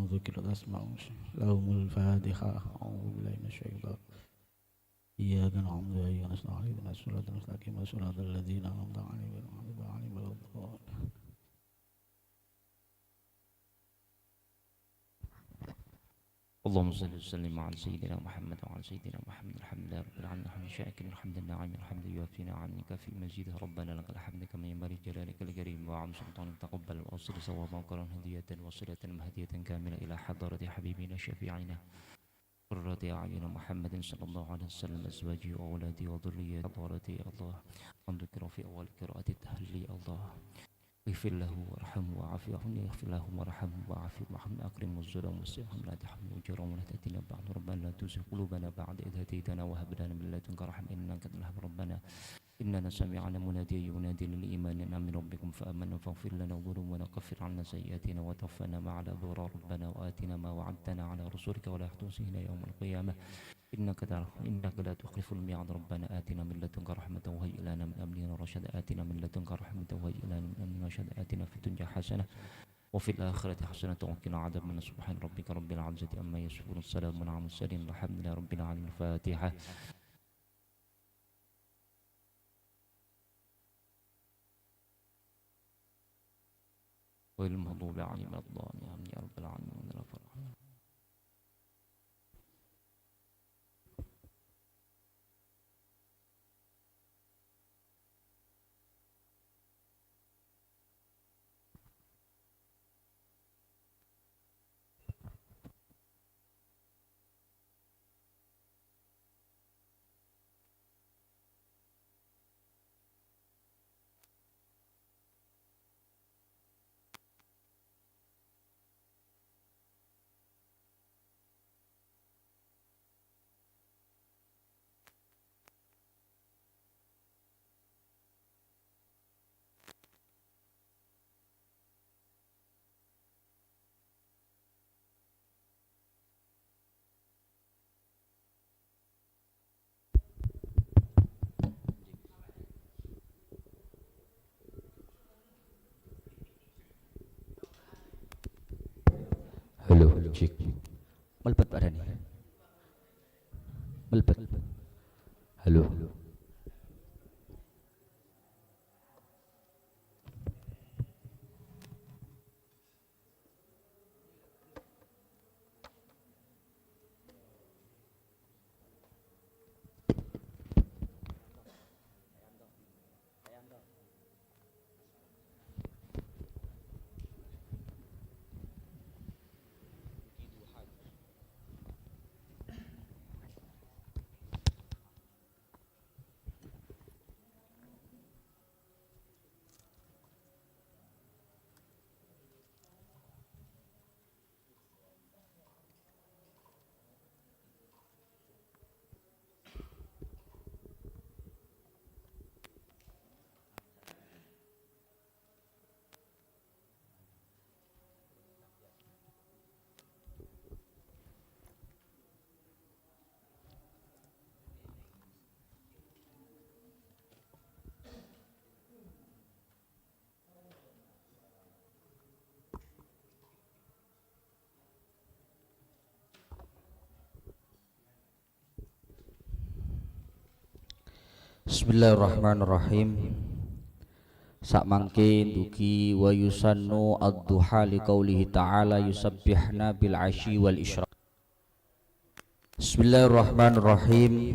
ذكرت أسماء لهم الفاتحة. أعوذ بالله من الشيطان. إياك نعبد وإياك نستعين اهدنا الصراط المستقيم صراط الذين أنعمت عليهم غير المغضوب عليهم ولا الضالين. اللهم صل وسلم على سيدنا محمد وعلى سيدنا محمد. الحمد لله رب العالمين حمدا شاكرا حمدا ناعما الحمد يوفي نعمك في مزيد. ربنا لك الحمد كما ينبغي جلالك الكريم وعظيم سلطانك. تقبل واصل ثوابا وكرما هدية وصلة مهدية كاملة إلى حضرة حبيبنا شفيعنا قرة أعين محمد صلى الله عليه وسلم أزواجه وأولاده وذريته حضرته. الله أن ذكر في أول قراءة التهلي. الله اغفر له وارحمه وعافيه اغفر له وارحمه وعافيه وارحمه أكرم الظلم والسلام لا تحمل وجرا ولا تأتينا بعد. ربنا لا تزغ قلوبنا بعد إذ هديتنا وهب لنا من لدنك رحمة إنك أنت الوهاب. ربنا إننا سمعنا مناديا ينادي للإيمان أن آمنوا ربكم فآمنا فاغفر لنا ذنوبنا وكفر عنا سيئاتنا وتوفنا مع الأبرار. ربنا وآتنا ما وعدتنا على رسولك ولا تخزنا يوم القيامة إنك لا تخلف الميعاد. ربنا آتنا من لدنك رحمة وهيئ لنا من أمرنا رشدا. آتنا من لدنك رحمة وهيئ لنا من أمرنا رشدا. آتنا في الدنيا حسنة وفي الآخرة حسنة وقنا عذاب النار. سبحان ربك رب العزة عما يصفون السلام على المرسلين الحمد لله رب العالمين. الفاتحة. والمغضوب عليهم ولا الضالين يا رب العالمين. Halo, cik. Melebet Pak Dani. Melebet. Halo. Bismillahirrahmanirrahim. Sak mangke dugi wa yusannu ad-duha li qaulihi ta'ala yusabbihna bil asyi wal isyraq. Bismillahirrahmanirrahim.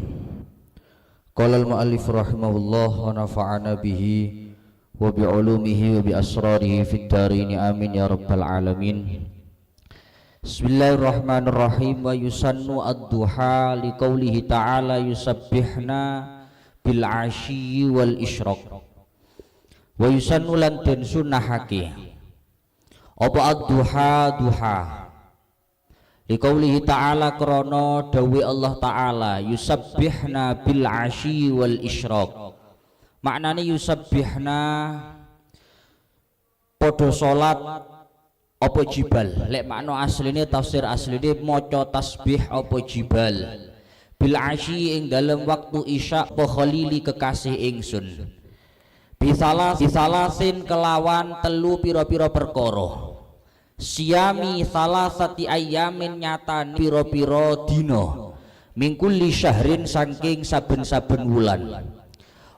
Qala al-muallif rahimahullah wa nafa'ana bihi wa bi ulumihi wa bi asrarihi fid dharain amin ya rabbal alamin. Bismillahirrahmanirrahim. Wa yusannu ad-duha li qaulihi ta'ala yusabbihna bil asyi wal isyraq. Wa yusannu lan den sunnahake apa ad-duha duha li qaulihi ta'ala krana dawuh Allah taala yusabbihna bil asyi wal isyraq. Maknane yusabbihna padha salat apa jibal. Lek makna asline tafsir asline maca tasbih apa jibal bil asyi ing dalem waktu isya po khalili kekasih ingsun bisalasin kelawan telu pira-pira perkara. siyami salasati ayyamin nyatani piro-piro dino mingkulli syahrin saking saben-saben wulan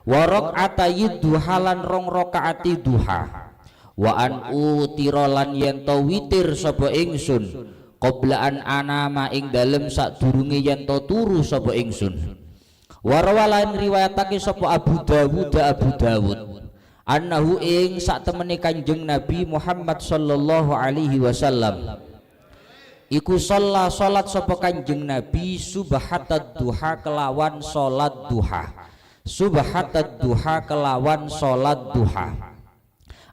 wa rakaatay duha lan rong rakaati duha wa an utirolan yen to witir sapa ingsun qabla an anama ing dalem sadurunge yen to turu sapa ingsun wa rawalan riwayatake sapa Abu Dawud annahu ing sak temene Kanjeng Nabi Muhammad sallallahu alaihi wasallam iku sholat sapa Kanjeng Nabi subhatad duha kelawan salat duha subhatad duha kelawan salat duha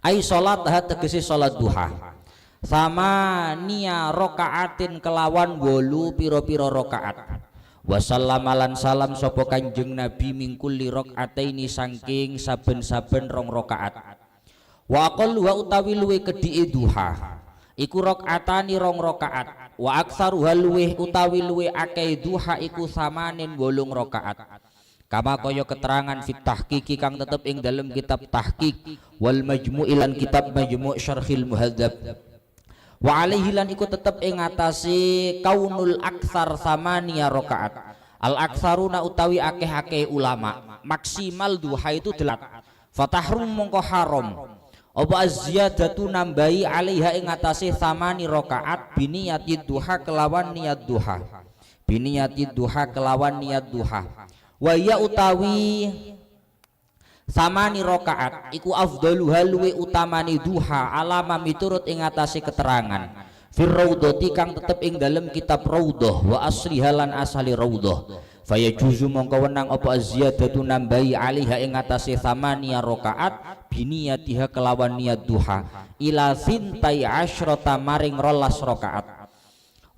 ai salat tegese salat duha sama nia rokaatin kelawan 8 piro-piro rokaat wasallamalan salam sapa Kanjeng Nabi mingkulli rakaataini saking saben-saben rong rakaat wa aqallu wa utawi luwe kedhike duha iku rakaatani rong rakaat wa aktsaruha luweh utawi luwe akeh duha iku samanin 8 rakaat kama kaya keterangan fit tahqiqi kang tetep ing dalam kitab tahqiq wal majmu' lan kitab majmu' syarhil muhadzab wa alaihi lan iku tetep ing atase kaunul aktsar samania rakaat al aktsaruna utawi akeh-akeh ulama maksimal duha itu 8 fatahrum mongko haram apa az-ziyadatu nambahi alaiha ing atase samani rakaat biniyati duha kelawan niat duha biniyati duha kelawan niat duha wa ya utawi samani rakaat iku afdaluha luwe utamani duha alama miturut ing atase keterangan fir raudhati kang tetep ing dalem kitab raudhah wa asliha lan asali raudhah faya juzu mongko wenang apa ziyadatu nambahi alaiha ing atase samani rakaat biniyatiha kelawan niat duha ila sintai asyrata maring 12 rakaat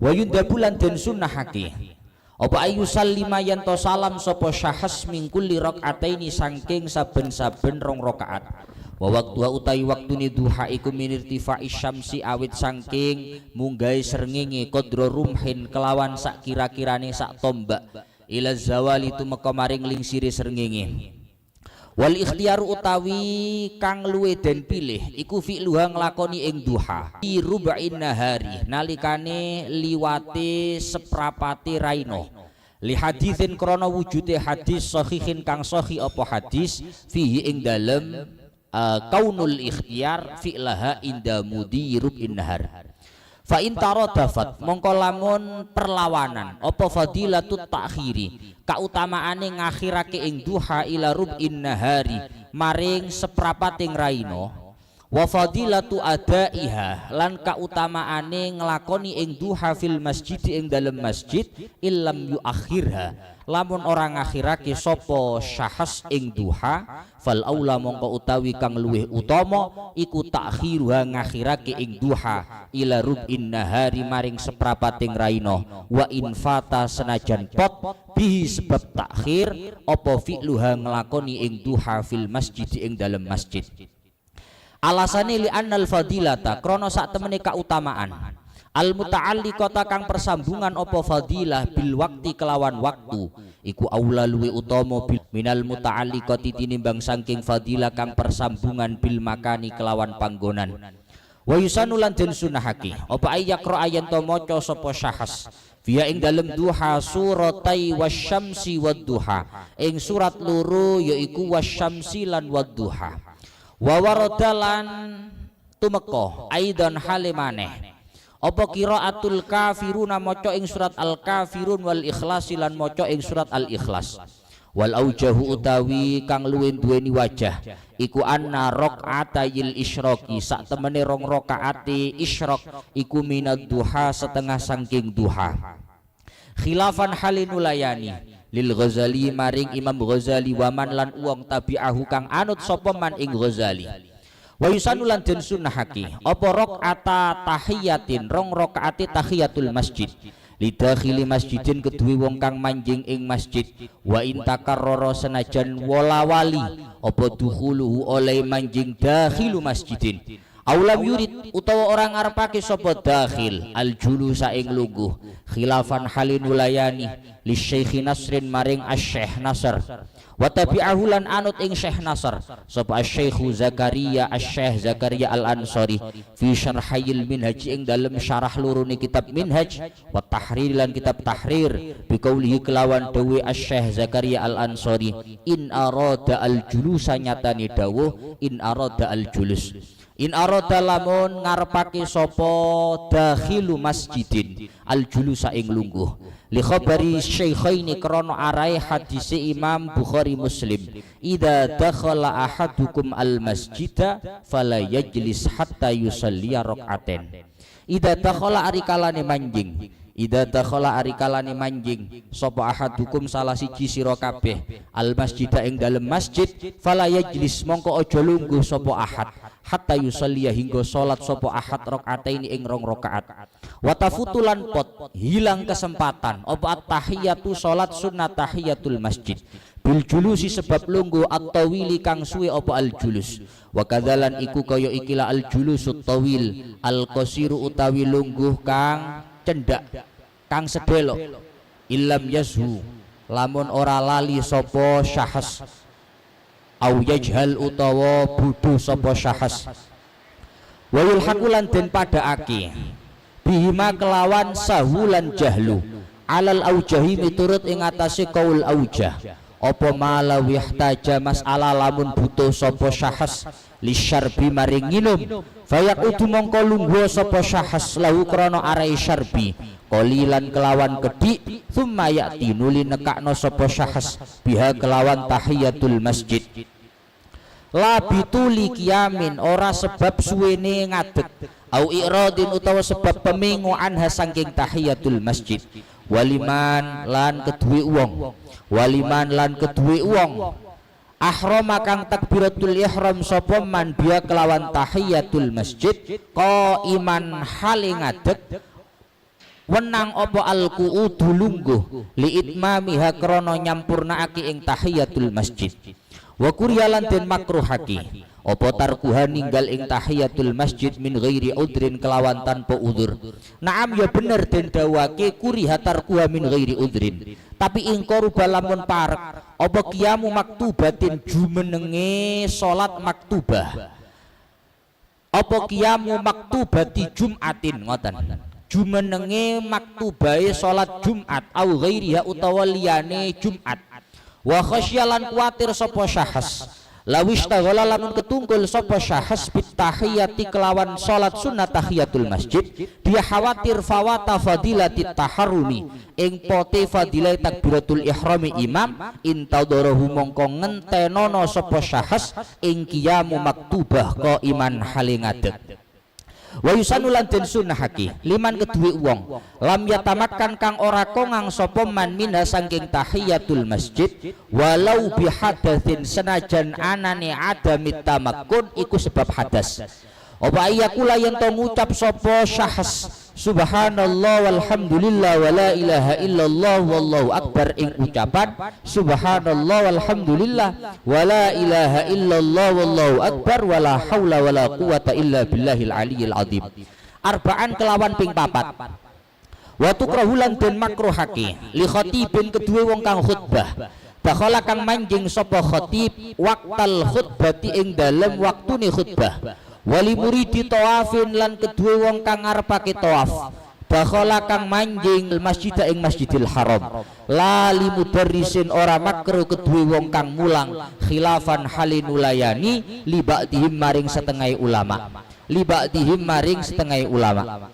wa yundabulan den sunnahake apa ayu sallima yanto salam sapa syahas mingkulli rakaataini saking saben-saben rong rakaat wa waqtu utai waktune duha iku minirtifa isyamsi awit saking munggahe srengenge qadra rumhin kelawan sak kira-kirane sak tombak ila zawali tumeka maring lingsire srengenge wal ikhtiar utawi kang luwe den pilih iku fi'luha nglakoni ing duha fi rub'in nahari nalikane liwate seprapate raino li haditsin krana wujude hadis sahihin kang sahih apa hadis fihi ing dalem kaunul ikhtiyar fi'laha inda mudi rub'in nahar fa in taradafat mongko lamun perlawanan apa fadilatut takhiri kautamaane ngakhirake ing duha ila rub'in nahari maring seprapating raino wa fadilatu adaiha lan kautamaane nglakoni ing duha fil masjid ing dalem masjid illam yuakhirha lamun orang ngakhirake sapa syahas ing duha fal aula mongko utawi kang luwih utama iku takhiruha ngakhirake ing duha ila rub'in nahari maring seprapating raino wa infata senajan pot bihi sebab takhir apa fi'luha nglakoni ing duha fil masjid ing dalem masjid alasane li annal fadilata krana sak temene kautamaan al muta'alliqata kang persambungan apa fadilah bil waqti kelawan waktu iku aula luwe utama minal muta'alliqati tinimbang saking fadilah kang persambungan bil makani kelawan panggonan wa yusanu lan den sunahake apa ayakra ayan to maca sapa syahas via ing dalem duha suratai wasyamsi wadduha ing surat loro yaiku wasyamsi lan wadduha wa waradalan tumeka aidan halimane apa qiraatul kafiruna maca ing surat al kafirun wal ikhlas lan maca ing surat al ikhlas wal aujahu utawi kang luwih duweni wajah iku anna rakaatayil isyraqi sak temene rong rakaate isyraq iku minad duha setengah saking duha khilafan halinulayani lil Ghazali maring Imam Ghazali waman lan uang tabi'ahu kang anut sapa man ing Ghazali wa yusanu lan den sunnahake apa rakaata tahiyatin rong rakaate tahiyatul masjid lidakhili masjidin kedue wong kang manjing ing masjid wa intakarrara senajan wala-wali apa dukhuluhu oleh manjing dakhilu masjidin aulam yurid utawa orang ngarepake sapa dakhil al julusa ing lungguh khilafan halinul layani li Syekh Nasrin maring Asy-Syaikh Nasr wa tabi'ahu lan anut ing Syekh Nasr sapa Syekh Zakaria Asy-Syekh Zakaria Al-Ansari fi syarhil minhaj ing dalem syarah lurune kitab minhaj wa tahrir lan kitab tahrir bi qaulihi kelawan dawe Asy-Syekh Zakaria Al-Ansari in arada al-julusa nyatane dawuh in arada al-julus in arada lamun ngarepake sapa dakhilu masjidin al-julusa ing lungguh li khabari syaikhaini krana arai hadis Imam Bukhari Muslim idza dakhala ahadukum al masjida fala yajlis hatta yusalli rak'atain idza dakhala arikalane manjing idza dakhala arikalane manjing sapa ahadukum salah siji sira kabeh al masjida ing dalem masjid fala yajlis mongko aja lungguh sapa ahad hatta yusalli hingga salat sapa ahad rakaataini ing 2 rakaat wa tafutulan pot hilang kesempatan apa at-tahiyatu salat sunnah tahiyatul masjid bil julusi sebab lungguh at-tawili kang suwe apa al julus wa kadzalan iku kaya ikilah al julusut tawil al qasiru utawi lungguh kang cendak kang sedelok illam yazhu lamun ora lali sapa syahas au yajhal utawa bodho sapa syahas wa yulhaqulan den padaake bihima kelawan sahulan jahlu alal aujahi miturut ing atase kaul aujah apa malawi ihtaja mas'ala lamun butuh sapa syahas lisyarbi maring nginum fayaqudu mongko lungguh sapa syahas lahu krana arai syarbi qalilan kelawan kedik thumma ya'ti nuli nekakno sapa syahas biha kelawan tahiyatul masjid la bituli kiamin ora sebab suwene ngadeg au iradin utawa sebab pemingu anha saking tahiyatul masjid waliman lan kedue wong waliman lan kedue wong ahrama kang takbiratul ihram sapa man biya kelawan tahiyatul masjid qaiman hale ngadeg wenang apa al-qu'udu lungguh li itmamiha krana nyampurnaake ing tahiyatul masjid wa kuryalan den makruhake apa tarkuha ninggal ing tahiyatul masjid min ghairi udrin kelawan tanpa udzur naam ya bener den dawake kuriha tarkuha min ghairi udrin tapi ing koruba lamun parek apa qiyamu maktubatin jumenenge salat maktubah apa qiyamu maktubati jumatin ngoten jumenenge maktubahe salat Jumat au ghairiha utawa liyane Jumat wa khasyalan kuatir sapa syahas lawis taghala lamun ketungkul sapa syahas bit tahiyati kelawan salat sunat tahiyatul masjid dia khawatir fawata fadilati taharrumi ing pote fadilah takbiratul ihrami imam intadarahu mongko ngentenono sapa syahas ing qiyamu maktubah qaiman hale ngadeg wa yusanulan den sunnahake liman kedue wong lam yatamakkan kang ora kongang sapa man minha saking tahiyatul masjid walau bihadatsin senajan anane adamit tamakkun iku sebab hadas apa ayakula yen to ngucap sapa syahas subhanallah walhamdulillah wala ilaha illallah wallahu akbar ing ucapan subhanallah walhamdulillah wala ilaha illallah wallahu akbar wala haula wala quwata illa billahil aliyil azim arba'an kelawan ping 4 wa tukrahulan den makruhake li khatibin kedue wong kang khutbah bakhala kang manjing sapa khatib waqtal khutbati ing dalem waktune khutbah wali muridi tawafin lan kedue wong kang ngarepake tawaf bakhala kang manjing masjid ing Masjidil Haram la limudarrisin ora makruh kedue wong kang mulang khilafan halinulayani li ba'dihim maring setengah ulama li ba'dihim maring setengah ulama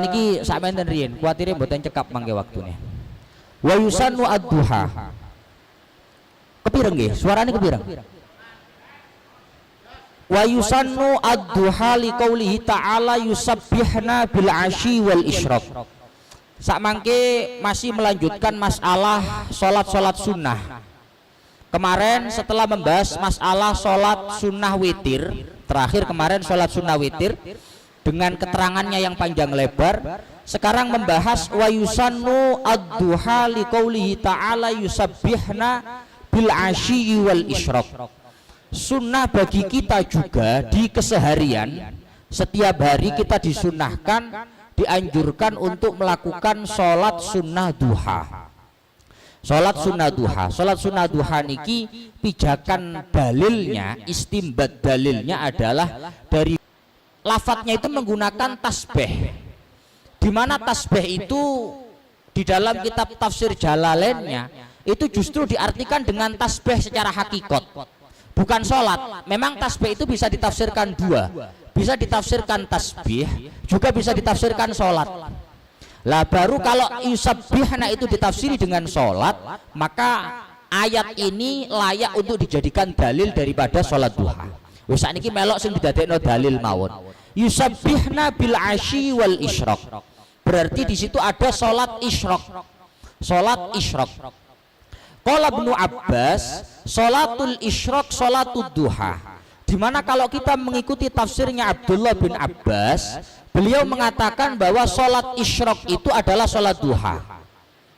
niki sakmenten riyen kuatire mboten cekap mangke waktune wa yusannu ad-duha kepireng nggih suarane kepireng wa yusannu ad-duha li qaulihi ta'ala yusabbihna bil asyi wal isyraq sakmangke masih melanjutkan masalah salat-salat sunnah kemarin setelah membahas masalah salat sunnah witir terakhir kemarin salat sunnah witir dengan keterangannya yang panjang lebar sekarang membahas wa yusannu ad-duha li qaulihi ta'ala yusabbihna bil asyi wal isyraq sunnah bagi kita juga di keseharian setiap hari kita disunahkan, dianjurkan untuk melakukan sholat sunnah duha. Sholat sunnah duha, sholat sunnah duha niki pijakan dalilnya, istimbat dalilnya adalah dari lafadznya itu menggunakan tasbih, di mana tasbih itu di dalam kitab tafsir Jalalainnya itu justru diartikan dengan tasbih secara hakikat, bukan sholat. Memang tasbih itu bisa ditafsirkan dua, bisa ditafsirkan tasbih, juga bisa ditafsirkan sholat. Lah baru kalau yusabbihna itu ditafsiri dengan sholat, maka ayat ini layak untuk dijadikan dalil daripada sholat duha. Wis sakniki melok sing didadekno dalil mawon. Yusabbihna bil asyi wal isyraq. Berarti di situ ada sholat isyraq. Sholat isyraq. Qala Ibnu Abbas, sholatul isyraq sholatud duha. Dimana kalau kita mengikuti tafsirnya Abdullah bin Abbas, beliau mengatakan bahwa sholat isyraq itu adalah sholat duha.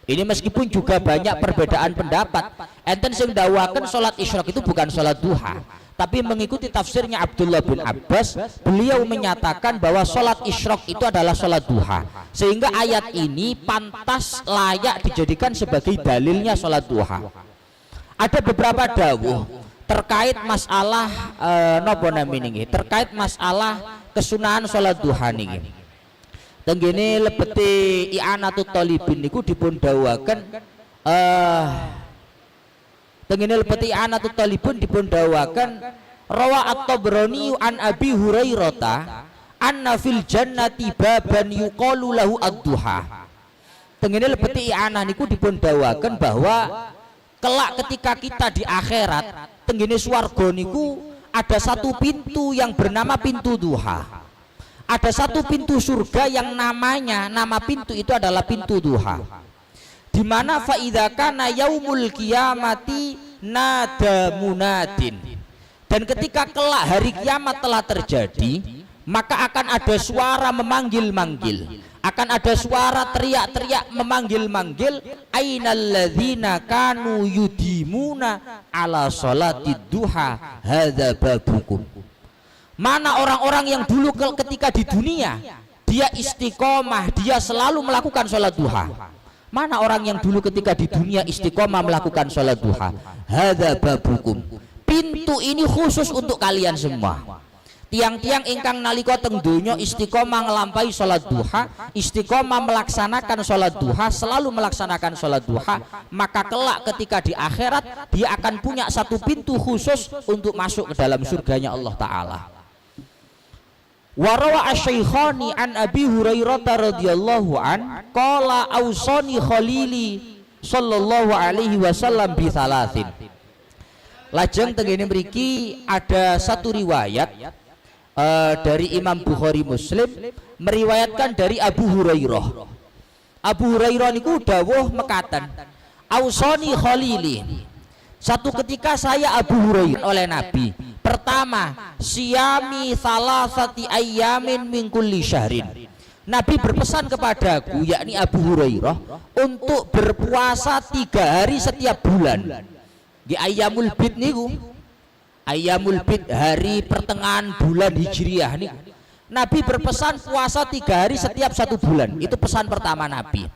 Ini meskipun juga banyak perbedaan pendapat, enten sing dawakan sholat isyraq itu bukan sholat duha, tapi mengikuti tafsirnya Abdullah bin Abbas, beliau menyatakan bahwa sholat isyraq itu adalah sholat duha, sehingga ayat ini pantas layak dijadikan sebagai dalilnya sholat duha. Ada beberapa dawuh terkait masalah napa namanya, terkait masalah kesunahan sholat duha niki. Tenggene lebeti i'anatut talibin niku dipun dawuhaken tenggene lebeti i'anatut talibin dipun dawuhaken rawa at-Tabrani an Abi Hurairah anna fil jannati baban yuqalu lahu ad-duha. Tenggene lebeti i'anah niku dipun dawuhaken bahwa kelak ketika kita di akhirat tenggene swarga niku ada satu pintu yang bernama pintu duha. Ada satu pintu surga yang nama pintu itu adalah pintu duha. Di mana fa idza kana yaumul qiyamati nada munadin. Dan ketika kelak hari kiamat telah terjadi, maka akan ada suara memanggil-manggil. Akan ada suara teriak-teriak memanggil-manggil, ainal ladzina kanu yudimuna ala sholatid duha hadza babukum. Mana orang-orang yang dulu ketika di dunia dia istiqomah, dia selalu melakukan sholat duha. Mana orang yang dulu ketika di dunia istiqomah melakukan sholat duha? Hadza babukum. Pintu ini khusus untuk kalian semua. Tiang-tiang ingkang nalika teng donya istiqomah nglampahi sholat duha, istiqomah melaksanakan sholat duha, selalu melaksanakan sholat duha, maka kelak ketika di akhirat dia akan punya satu pintu khusus untuk masuk ke dalam surganya Allah Ta'ala. Warawa asy-Syaikhani an Abi Hurairah radhiyallahu an qala ausani khalili sallallahu alaihi wasallam bi thalathin. Lajeng tengene mriki ada satu riwayat dari Imam Bukhari Muslim meriwayatkan dari Abu Hurairah. Abu Hurairah niku dawuh mekaten, ausani khalili. Satu ketika saya Abu Hurairah oleh Nabi, pertama, siyami salasati ayyamin min kulli syahrin. Nabi berpesan kepadaku, yakni Abu Hurairah, untuk berpuasa 3 hari setiap bulan. Di ayyamul bid niku, ayyamul bid hari pertengahan bulan Hijriah nih. Nabi berpesan puasa 3 hari setiap 1 bulan. Itu pesan pertama Nabi.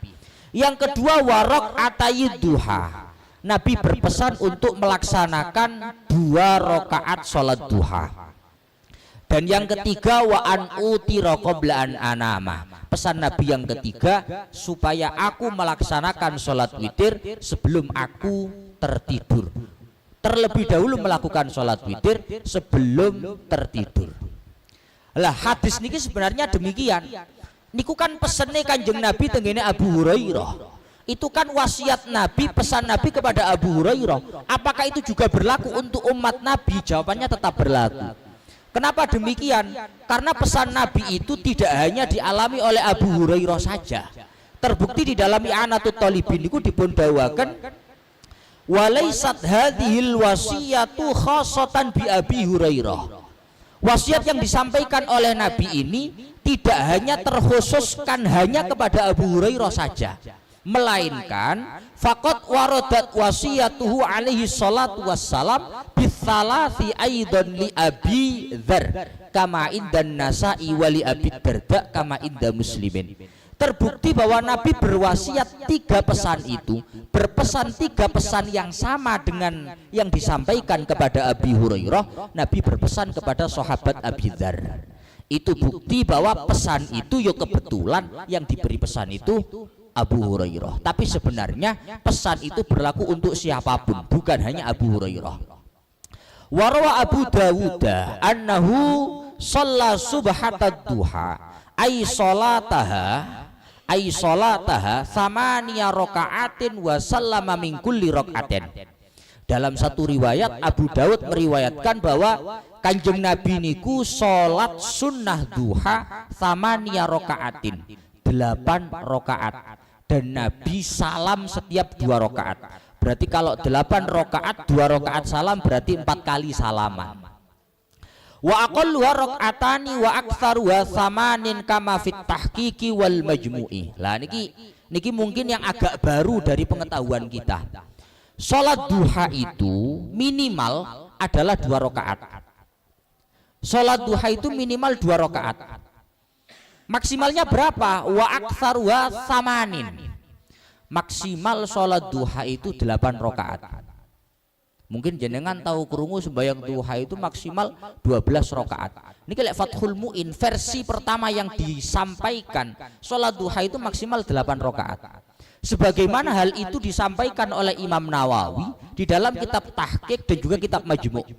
Yang kedua, warok atayid duha. Nabi berpesan untuk melaksanakan 2 rakaat sholat duha. Dan yang ketiga, wa an utira qabla an anama. Pesan Nabi yang ketiga, supaya aku melaksanakan sholat witir sebelum aku tertidur. Terlebih dahulu melakukan sholat witir sebelum tertidur. Lah hadis niki sebenarnya demikian. Niku kan pesennya Kanjeng Nabi tenggene Abu Hurairah. Itu kan wasiat Nabi, pesan Nabi kepada Abu Hurairah. Apakah itu juga berlaku untuk umat Nabi? Jawabannya tetap berlaku. Kenapa demikian? Karena pesan Nabi itu tidak hanya dialami oleh Abu Hurairah saja. Terbukti di dalam i'anatut talibin itu dipun dawakan, walaisat hadhil wasiyatu khassatan bi Abi Hurairah. Wasiat yang disampaikan oleh Nabi ini tidak hanya terkhususkan hanya kepada Abu Hurairah saja, melainkan faqad waradat wasiyatuhu alaihi salatu wassalam bitsalasi aidan li Abi Dzar. kama indan Nasa'i wali Abi Darda kama inda Muslimin. Terbukti bahwa Nabi berwasiat 3 pesan itu, berpesan 3 pesan yang sama dengan yang disampaikan kepada Abi Hurairah. Nabi berpesan kepada sahabat Abi Dzar. Itu bukti bahwa pesan itu ya kebetulan yang diberi pesan itu Abu Hurairah. Tapi sebenarnya pesan itu berlaku untuk siapapun, bukan hanya Abu Hurairah. Warawa Abu Dawud annahu shalla subhatad duha ay salataha samaniya raka'atin wa sallama min kulli raka'atin. Dalam satu riwayat Abu Daud meriwayatkan bahwa Kanjeng Nabi niku salat sunnah duha samaniya raka'atin, 8 rakaat, dan Nabi salam setiap 2 rakaat. Berarti kalau 8 rakaat 2 rakaat salam berarti 4 kali salaman. Wa aqalluha rak'atani wa aktsaruha samanin kama fit tahqiqi wal majmu'i. Lah niki mungkin yang agak baru dari pengetahuan kita. Salat duha itu minimal adalah 2 rakaat. Salat duha itu minimal 2 rakaat. Maksimalnya berapa? Wa aktsaruha samanin. Maksimal salat duha itu 8 rakaat. Mungkin jenengan tahu krungu sembahyang duha itu maksimal 12 rakaat. Ini kayak Fathul Mu'in versi pertama yang disampaikan, sholat duha itu maksimal 8 rakaat. Sebagaimana hal itu disampaikan oleh Imam Nawawi di dalam kitab Tahqiq dan juga kitab Majmu'.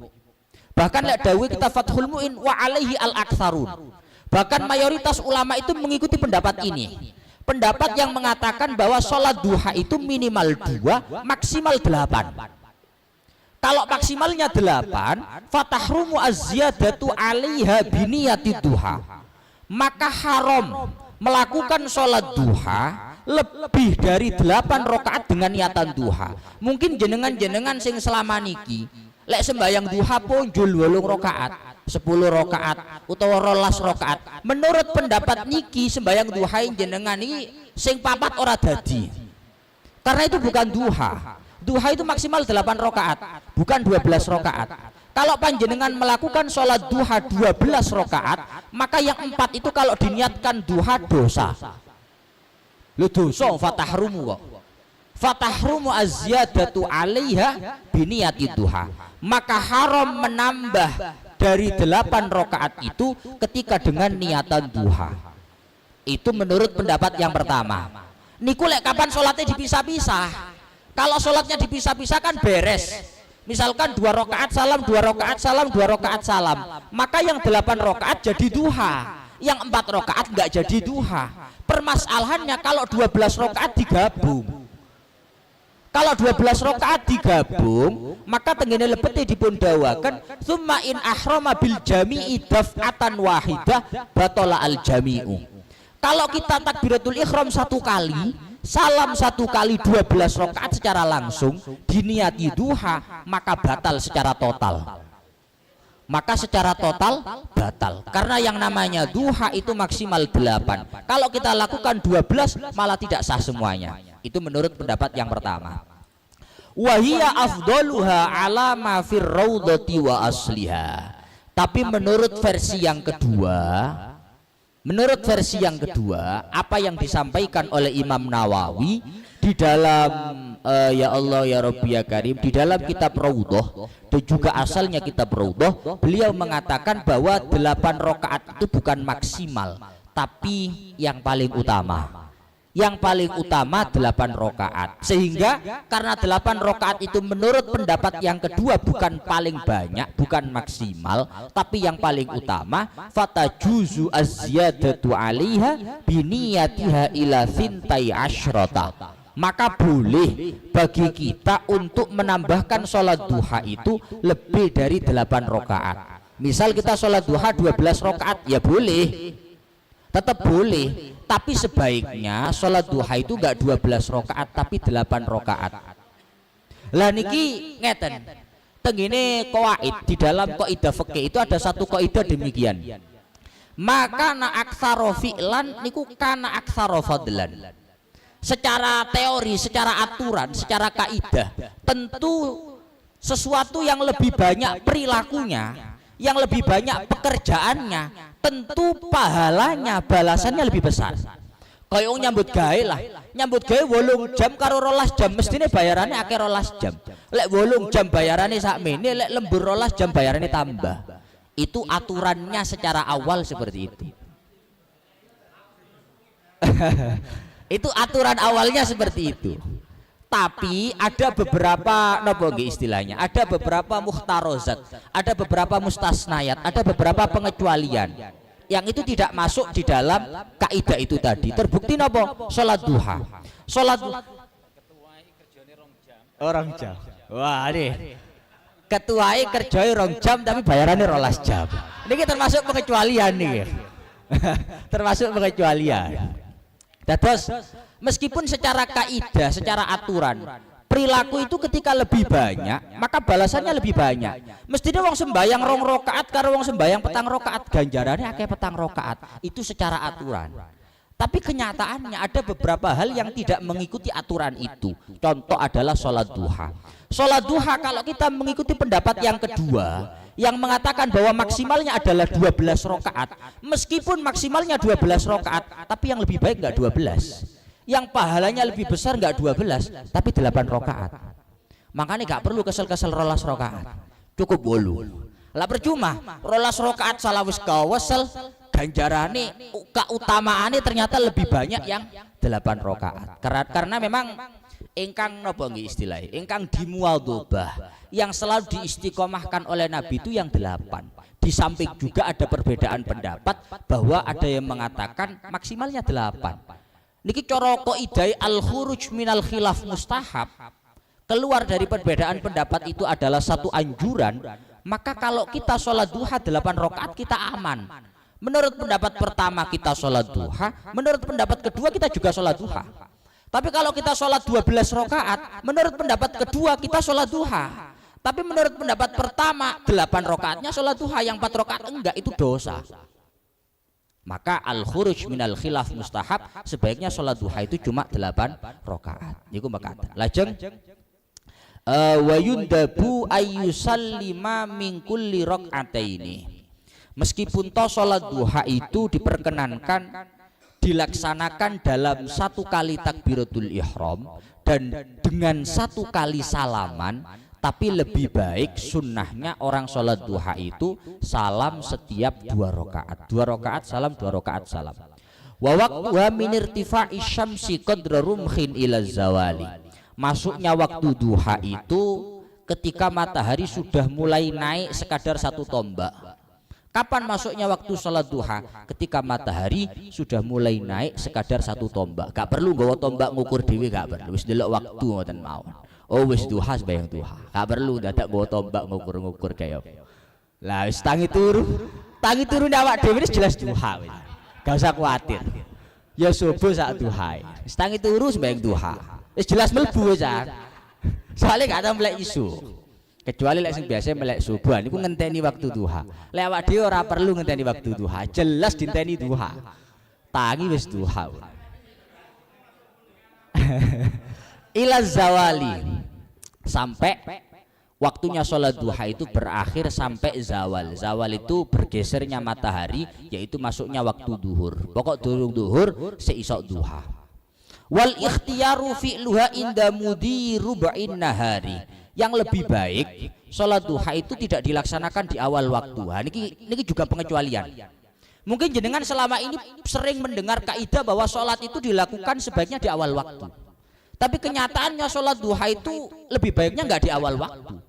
Bahkan lek dawuh kitab Fathul Mu'in wa alaihi al-aktsarun. Bahkan mayoritas ulama itu mengikuti pendapat ini. Pendapat yang mengatakan bahwa sholat duha itu minimal 2, maksimal 8. Kalau maksimalnya 8, fatahrumu az-ziyadatu 'alaiha biniyatid duha. Maka haram melakukan sholat duha lebih dari 8 rakaat dengan niatan duha. Mungkin jenengan sing selama niki lek sembahyang duha punjul 8 rakaat, 10 rakaat utawa 12 rakaat. Menurut pendapat niki sembahyang duha jenengan niki sing 4 ora dadi. Karena itu bukan duha. Duha itu maksimal 8 rakaat, bukan 12 rakaat. Kalau panjenengan melakukan sholat duha 12 rakaat, maka yang 4 itu kalau diniatkan duha dosa. Lu dosa fatahrumu kok. Fatahrumu az-ziyadatu 'alaiha biniyati duha. Maka haram menambah dari 8 rakaat itu ketika dengan niatan duha. Itu menurut pendapat yang pertama. Niku lek kapan sholatnya dipisah-pisah? Kalau sholatnya dipisah-pisah kan beres. Misalkan 2 rakaat salam, 2 rakaat salam, 2 rakaat salam. Maka yang 8 rakaat jadi duha, yang 4 rakaat nggak jadi duha. Permasalahannya kalau 12 rakaat digabung. Kalau 12 rakaat digabung, maka tengene lebete dipun dawaken summa in ahrama bil jami'i daf'atan wahidah batala al jami'u. Kalau kita takbiratul ihram 1 kali, salam 1 kali 12 rakaat secara langsung diniati duha, maka batal secara total. Maka secara total batal. Karena yang namanya duha itu maksimal 8. Kalau kita lakukan 12 malah tidak sah semuanya. Itu menurut pendapat yang pertama. Wahia afdaluha ala ma fir raudhati wa asliha. Tapi menurut versi yang kedua, apa yang disampaikan oleh Imam Nawawi di dalam ya Allah ya Rabbi ya Karim, di dalam kitab Raudhah dan juga asalnya kitab Raudhah, beliau mengatakan bahwa 8 rakaat itu bukan maksimal, tapi yang paling utama. Yang paling utama 8 rakaat. Sehingga karena 8 rakaat itu menurut pendapat yang kedua bukan paling banyak, bukan maksimal, tapi yang paling utama, fatajuzu az-ziyadatu 'alaiha biniyatiha ila thintai asyrata. Maka boleh bagi kita untuk menambahkan sholat duha itu lebih dari 8 rakaat. Misal kita sholat duha 12 rakaat, ya boleh, tetap boleh. Tapi sebaiknya sholat duha itu enggak 12 rakaat tapi 8 rakaat. Lah niki ngeten. Tengene qawaid, di dalam kaidah fikih itu ada satu kaidah demikian. Maka na aktsara fi'lan niku kana aktsara fadlan. Secara teori, secara aturan, secara kaidah, tentu sesuatu yang lebih banyak perilakunya, yang lebih banyak pekerjaannya, tentu pahalanya, balasannya lebih besar. Kayak nyambut gawe lah, nyambut gawe 8 jam karo 12 jam, mestine bayarannya akeh 12 jam. Lek 8 jam bayarannya sakmene, lek lembur 12 jam bayarannya tambah. Itu aturannya secara awal seperti itu. Itu aturan awalnya seperti itu. Tapi ada beberapa nopo istilahnya, ada beberapa mukhtarozat, ada beberapa mustasnayat, ada beberapa pengecualian yang itu tidak masuk di dalam kaidah itu tadi. Terbukti nopo? Salat duha. Salat orang jam. Wah, nih. Ketuai kerjanya 2 jam tapi bayarannya 12 jam. Ini termasuk pengecualian nih. Termasuk pengecualian. Terus meskipun secara kaidah, secara aturan, perilaku itu ketika lebih banyak, maka balasannya lebih banyak. Mestinya wong sembayang 2 rakaat karo wong sembayang 4 rakaat ganjarannya akeh 4 rakaat. Itu secara aturan. Tapi kenyataannya ada beberapa hal yang tidak mengikuti aturan itu. Contoh adalah sholat duha. Sholat duha kalau kita mengikuti pendapat yang kedua, yang mengatakan bahwa maksimalnya adalah 12 rakaat, meskipun maksimalnya 12 rakaat, tapi yang lebih baik enggak 12. Yang pahalanya lebih besar enggak 12, tapi 8 rakaat. Makanya enggak perlu kesel-kesel 12 rakaat. Cukup 8. Lah percuma 12 rakaat salah wis kawesel, ganjarane keutamaane ternyata lebih banyak yang 8 rakaat. Karena memang ingkang napa nggih istilahnya, ingkang dimuwadhabah, yang selalu diistiqomahkan oleh Nabi itu yang 8. Di samping juga ada perbedaan pendapat bahwa ada yang mengatakan maksimalnya 8. Niki cara qaidai al-khuruj minal khilaf mustahab, keluar dari perbedaan pendapat itu adalah satu anjuran. Maka kalau kita sholat duha 8 rakaat kita aman. Menurut pendapat pertama kita sholat duha, menurut pendapat kedua kita juga sholat duha. Tapi kalau kita sholat 12 rakaat, menurut pendapat kedua kita sholat duha. Tapi menurut pendapat pertama 8 rakaatnya sholat duha, yang 4 rakaat enggak, itu dosa. Maka al-khuruj minal khilaf mustahab, sebaiknya sholat duha itu cuma 8 rakaat. Niku makata. Lajeng wa yundabu ayyusallima min kulli rak'ataini. Meskipun toh sholat duha itu diperkenankan dilaksanakan dalam 1 kali takbiratul ihram dan dengan 1 kali salaman, tapi lebih baik sunnahnya orang sholat duha itu salam setiap 2 rakaat. 2 rakaat salam, 2 rakaat salam. Wa waqtuha min irtifa'i syamsi qadra rumhin ila zawali. Masuknya waktu duha itu ketika matahari sudah mulai naik sekadar 1 tombak. Kapan masuknya waktu sholat duha? Ketika matahari sudah mulai naik sekadar 1 tombak. Gak perlu nggawa tombak ngukur dhewe, gak perlu. Wis delok waktu ngoten mawon. Oh wis duha sembayang duha. Gak perlu dadak nggawa tombak ngukur-ngukur kaya. Lah wis tangi turu awak dhewe wis jelas duha wis. Gak usah kuwatir. Ya subuh sak duha. Wis tangi turu sembayang duha. Wis jelas mlebu wis. Soale gak ada melek isu. Kecuali lek sing biasa melek subuh niku ngenteni waktu duha. Lek awak dhewe ora perlu ngenteni waktu duha, jelas dinteni duha. Tangi wis duha. Ila zawali, sampai waktunya sholat duha itu berakhir sampai zawal. Zawal itu bergesernya matahari, yaitu masuknya waktu duhur. Pokok durung duhur seisok duha. Wal ikhtiyaru fi'luha inda mudi rub'in nahari. Yang lebih baik sholat duha itu tidak dilaksanakan di awal waktu. Niki juga pengecualian. Mungkin jenengan selama ini sering mendengar kaidah bahwa sholat itu dilakukan sebaiknya di awal waktu. Tapi kenyataannya sholat duha itu lebih baiknya nggak di awal waktu.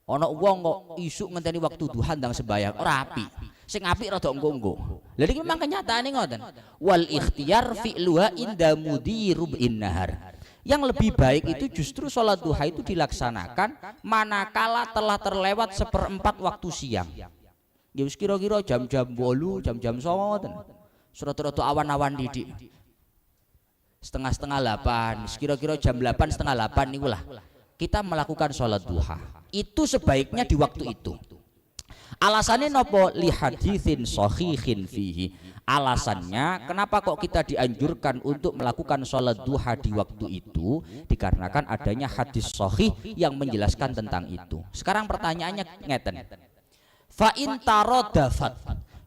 Ono wong kok isuk ngenteni waktu duha ndang sembayang ora apik. Sing apik rada engko-engko. Lha iki memang kenyataane ngoten. Wal ikhtiyar fi'luha inda mudi rub'in nahar. Yang lebih baik itu justru sholat duha itu dilaksanakan manakala telah terlewat 1/4 waktu siang. Ya wis kira-kira jam-jam 8, jam-jam 9. Surata-rata awan-awan didik. Setengah 8, kira-kira jam 8, setengah 8 niku lah. Kita melakukan sholat duha. Itu sebaiknya di waktu itu. Alasannya nopo li haditsin sahihin fihi. Alasannya kenapa kok kita dianjurkan untuk melakukan sholat duha di waktu itu, dikarenakan adanya hadis sahih yang menjelaskan tentang itu. Sekarang pertanyaannya ngeten, fa in taradafat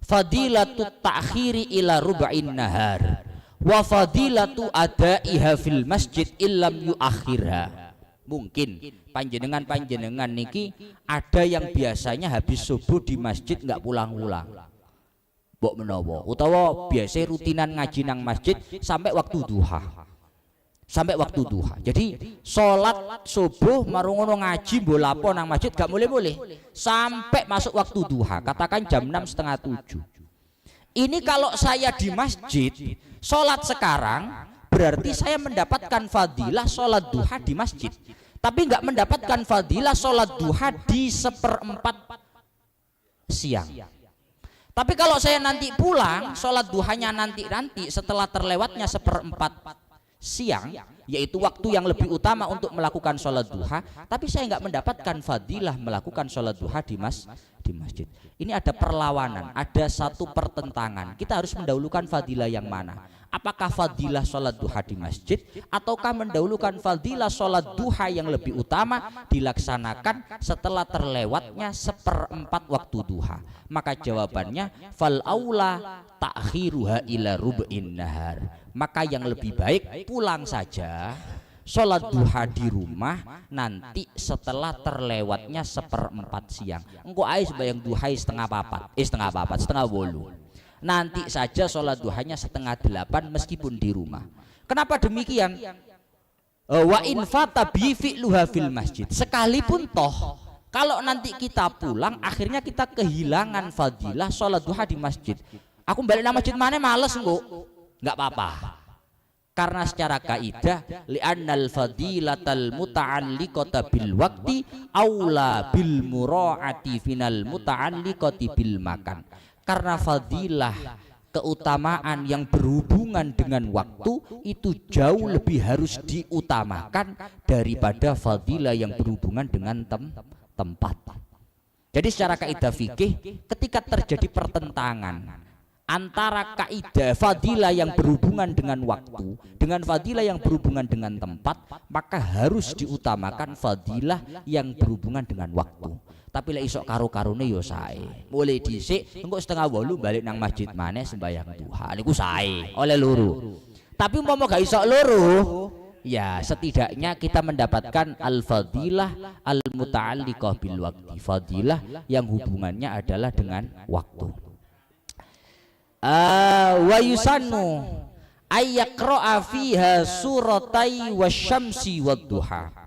fadilatu ta'khiri ila rub'in nahar wa fadilatu adaiha fil masjid illam yuakhirha. Mungkin panjenengan niki ada yang biasanya habis subuh di masjid nggak pulang-pulang, mbok menawa utawa biasa rutinan ngaji nang masjid sampai waktu duha. Jadi sholat subuh marungono ngaji bolapo nang masjid gak boleh sampai masuk waktu duha, katakan jam 6:30, 7. Ini kalau saya di masjid sholat sekarang berarti saya mendapatkan fadilah sholat duha di masjid, tapi nggak mendapatkan fadilah sholat duha di 1/4 siang. Tapi kalau saya nanti pulang sholat duhanya nanti setelah terlewatnya 1/4 siang, yaitu waktu yang lebih utama untuk melakukan sholat duha, tapi saya nggak mendapatkan fadilah melakukan sholat duha di masjid. Ini ada perlawanan, ada satu pertentangan. Kita harus mendahulukan fadilah yang mana? Apakah fadilah sholat duha di masjid, ataukah mendahulukan fadilah sholat duha yang lebih utama dilaksanakan setelah terlewatnya 1/4 waktu duha? Maka jawabannya fal aula ta'khiruha ila rub'in nahar. Maka yang lebih baik pulang saja sholat duha di rumah nanti setelah terlewatnya 1/4 siang. Engko ae sembahyang duha setengah 8, nanti saja sholat duhanya 7:30 meskipun di rumah. Kenapa demikian? Wa in fata bi fi'luha fil masjid, sekalipun toh kalau nanti kita pulang akhirnya kita kehilangan fadilah sholat duha di masjid, aku balik nang masjid mana males engko, nggak apa-apa. Karena secara kaidah li'annal fadilatal muta'alliqata bil waqti aula bil mura'ati final muta'alliqati bil makan. Karena fadilah keutamaan yang berhubungan dengan waktu itu jauh lebih harus diutamakan daripada fadilah yang berhubungan dengan tempat. Jadi secara kaidah fikih ketika terjadi pertentangan antara kaidah fadilah yang berhubungan dengan waktu dengan fadilah yang berhubungan dengan tempat, maka harus diutamakan fadilah yang berhubungan dengan waktu. Tapi lek isok karo-karone yo sae. Mulai dhisik engko 7:30 balik nang masjid maneh sembahyang duha niku sae oleh loro. Tapi umpama gak isok loro, ya setidaknya kita mendapatkan al-fadilah al-muta'alliqah bil waqti, fadilah yang hubungannya adalah dengan waktu. Wa yusannu ayyaqra'a fiha suratai wasyamsi wadduha.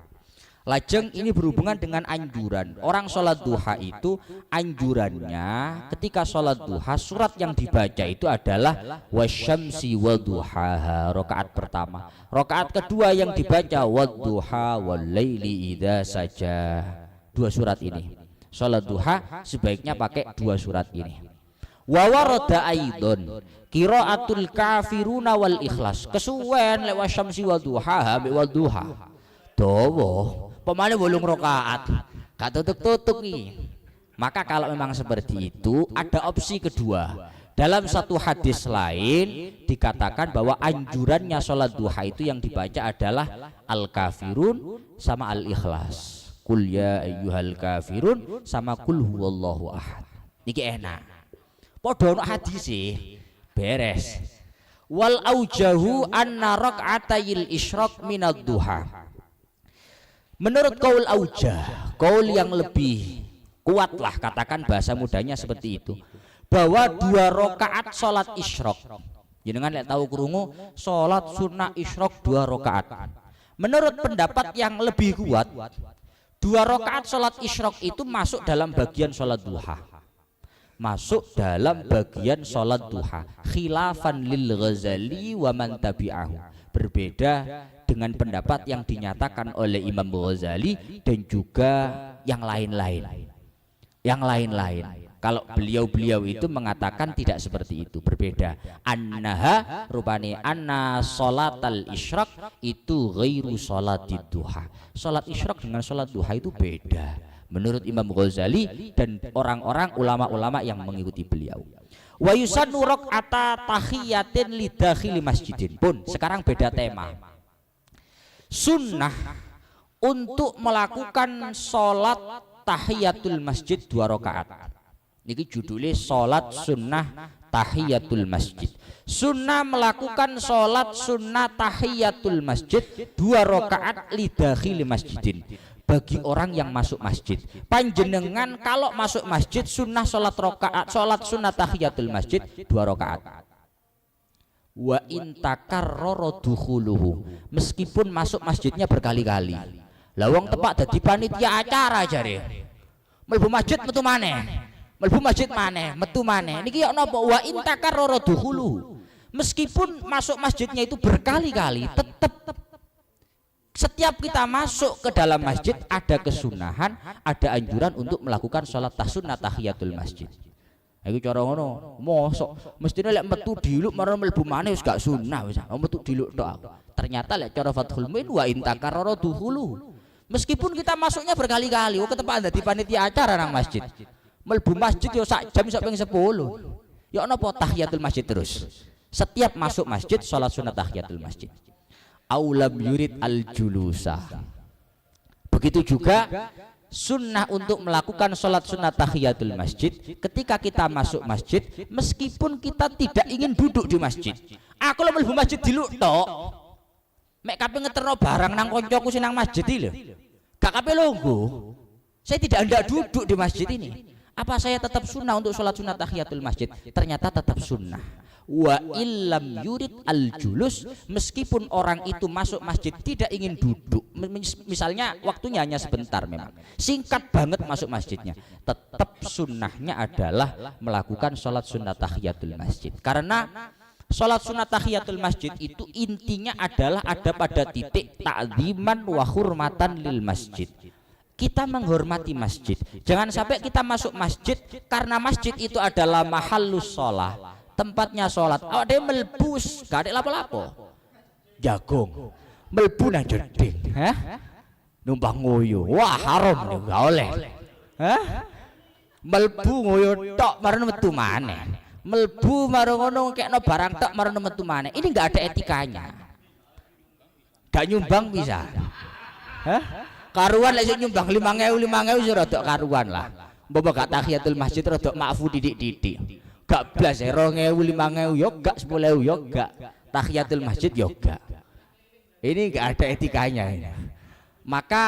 Lajeng ini berhubungan dengan anjuran. Orang sholat duha itu anjurannya ketika sholat duha surat yang dibaca itu adalah wasyamsi wadduhaha, rakaat pertama. Rakaat kedua yang dibaca wadduha walaili idza saja. 2 surat ini. Sholat duha sebaiknya pakai 2 surat ini. Wa warada aidon qiraatul kafiruna wal ikhlas. Kesuwen lek wasyamsi wadduhaha bi wadduha. Dawa pemane 8 rakaat gak tutuk-tutuk nih. Maka kalau memang seperti itu ada opsi kedua. Dalam satu hadis lain dikatakan bahwa anjurannya sholat duha itu yang dibaca adalah al-kafirun sama al-ikhlas. Qul ya ayyuhal kafirun sama qul huwallahu ahad. Niki enak. Padha ono hadis beres. Wal aujahu anna rak'atayil isyraq minad duha. Menurut kaul aujah, kaul yang lebih kuat lah, katakan bahasa mudanya seperti itu, bahwa 2 rakaat sholat isyraq. Jenengan lihat tahu krungu sholat sunnah isyraq 2 rakaat. Menurut pendapat yang lebih kuat, 2 rakaat sholat isyraq itu masuk dalam bagian sholat duha. Masuk dalam bagian sholat duha. Khilafan lil Ghazali wa man tabi'ahu. Berbeda dengan pendapat yang dinyatakan oleh Imam Ghazali dan juga yang lain-lain. Kalau beliau-beliau itu mengatakan tidak seperti itu, berbeda. Annaha rupane anna sholatal isyraq itu ghairu sholatid duha. Sholat isyraq dengan sholat duha itu beda menurut Imam Ghazali dan orang-orang ulama-ulama yang mengikuti beliau. Wa yusannu rak'ata tahiyatin lidakhili masjidin. Pun sekarang beda tema. Sunnah untuk melakukan sholat tahiyatul masjid 2 rakaat. Niki judulnya sholat sunnah tahiyatul masjid. Sunnah melakukan sholat sunnah tahiyatul masjid 2 rakaat lidakhili masjidin, bagi orang yang masuk masjid. Panjenengan kalau masuk masjid sunnah sholat sunnah tahiyatul masjid 2 rakaat. Wa intakarrara dukhuluhu, meskipun masuk masjidnya berkali-kali. Lawang tepak dadi panitia acara jare. Mlebu masjid metu maneh. Mlebu masjid maneh, metu maneh. Niki yo napa wa intakarrara dukhuluhu. Meskipun masuk masjidnya itu berkali-kali, tetap setiap kita masuk ke dalam masjid ada kesunahan, ada anjuran untuk melakukan sholat sunnah tahiyatul masjid. Iku cara ngono, mosok mestine lek metu diluk marang mlebu maneh wis gak sunah wis. Metu diluk tok. Ternyata lek cara Fathul Muin wa intakarrara dukhulu. Meskipun kita masuknya berkali-kali, ketepaan dadi panitia acara nang masjid. Mlebu masjid yo sak jam sak ping 10. Ya napa tahiyatul masjid terus. Setiap masuk masjid sholat sunnah tahiyatul masjid. Aulam yurid al-julusa. Begitu juga sunnah untuk melakukan sholat sunnah tahiyatul masjid ketika kita masuk masjid, meskipun kita tidak ingin duduk di masjid. Aku lho mlebu masjid diluk tok, mek kape ngeterno barang nang koncoku sing nang masjid iki lho, gak kape longgo, saya tidak hendak duduk di masjid ini. Apa saya tetap sunnah untuk sholat sunnah tahiyatul masjid? Ternyata tetap sunnah. Wa illam yurid al-julus, meskipun orang itu masuk masjid tidak ingin duduk, misalnya waktunya hanya sebentar, memang singkat banget masuk masjidnya, tetap sunnahnya adalah melakukan sholat sunnah tahiyatul masjid. Karena sholat sunnah tahiyatul masjid itu intinya adalah ada pada titik ta'ziman wa hurmatan lil masjid. Kita menghormati masjid. Jangan sampai kita masuk masjid karena masjid itu adalah mahallus sholat, tempatnya sholat. Awak dia melbus, gak ada lapo-lapo. Jagung, melbu nang jeding, numpang ngoyo. Wah haram nih, gak oleh. Melbu ngoyo tok marang metu maneh. Melbu marang ngono kekno barang tok marang metu maneh. Ini gak ada etikanya. Gak nyumbang bisa. Karuan lek nyumbang 5.000 wis rada karuan lah. Mbok gak tahiyatul masjid rada maafu didik-didik. Gak blas 2.000 5.000 yo gak 10.000 yo gak. Tahiyatul masjid yo gak. Ini gak ada etikanya ini. Maka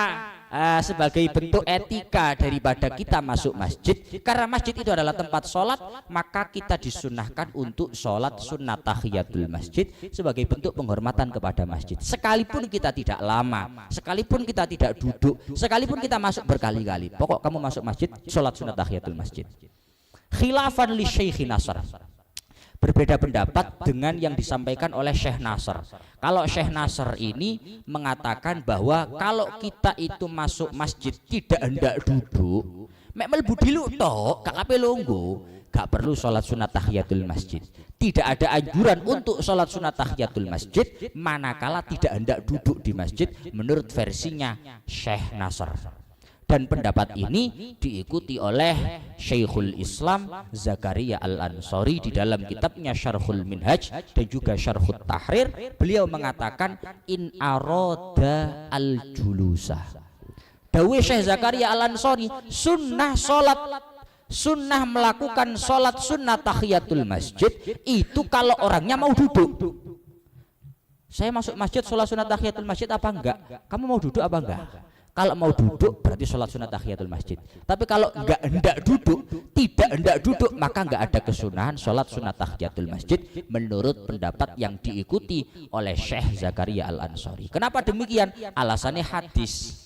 sebagai bentuk etika daripada kita masuk masjid, karena masjid itu adalah tempat sholat, maka kita disunahkan untuk sholat sunnah tahiyatul masjid sebagai bentuk penghormatan kepada masjid. Sekalipun kita tidak lama, sekalipun kita tidak duduk, sekalipun kita masuk berkali-kali, pokok kamu masuk masjid sholat sunnah tahiyatul masjid. Khilafan li Syekh Nasr, berbeda pendapat dengan yang disampaikan oleh Syekh Nasr. Kalau Syekh Nasr ini mengatakan bahwa kalau kita itu masuk masjid tidak hendak duduk, mek mlebu diluk tok, gak kape longgo, gak perlu sholat sunat tahiyatul masjid. Tidak ada anjuran untuk sholat sunat tahiyatul masjid manakala tidak hendak duduk di masjid menurut versinya Syekh Nasr. Dan pendapat ini diikuti oleh Syekhul Islam Zakaria Al-Ansari di dalam kitabnya Syarhul Minhaj dan juga Syarhut Tahrir. Beliau mengatakan in aroda al-julusa. Dawe Syekh Zakaria Al-Ansari, sunnah sholat, sunnah melakukan sholat sunnah tahiyatul masjid itu kalau orangnya mau duduk. Saya masuk masjid sholat sunnah tahiyatul masjid apa enggak? Kamu mau duduk apa enggak? Kalau mau duduk berarti sholat sunat tahiyatul masjid. Tapi kalau enggak hendak duduk, tidak hendak duduk, maka enggak ada kesunahan sholat sunat tahiyatul masjid menurut pendapat yang diikuti oleh Syekh Zakaria Al-Ansari. Kenapa demikian? Alasannya hadis.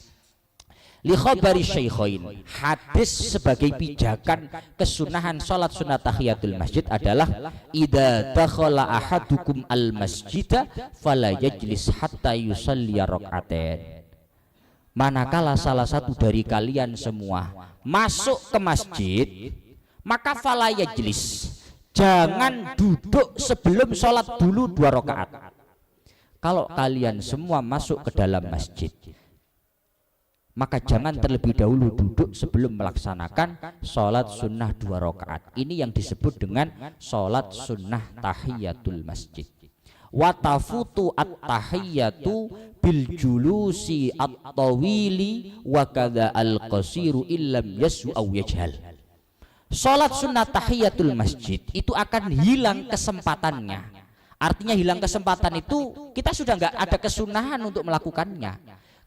Li khabari syaikhain, hadis sebagai pijakan kesunahan sholat sunat tahiyatul masjid adalah idza dakhala ahadukum al masjida fala yajlis hatta yusalli rak'atain. Manakala salah satu dari kalian semua masuk ke masjid, maka fala yajlis, jangan duduk sebelum sholat dulu 2 rakaat. Kalau kalian semua masuk ke dalam masjid, maka jangan terlebih dahulu duduk sebelum melaksanakan sholat sunnah 2 rakaat. Ini yang disebut dengan sholat sunnah tahiyatul masjid. Watafutu at-tahiyatu bil julusi at-tawili wa kadza al-qasiru illam yasu aw yajhal. Sholat sunat tahiyatul masjid itu akan hilang kesempatannya. Artinya hilang kesempatan itu kita sudah nggak ada kesunahan untuk melakukannya.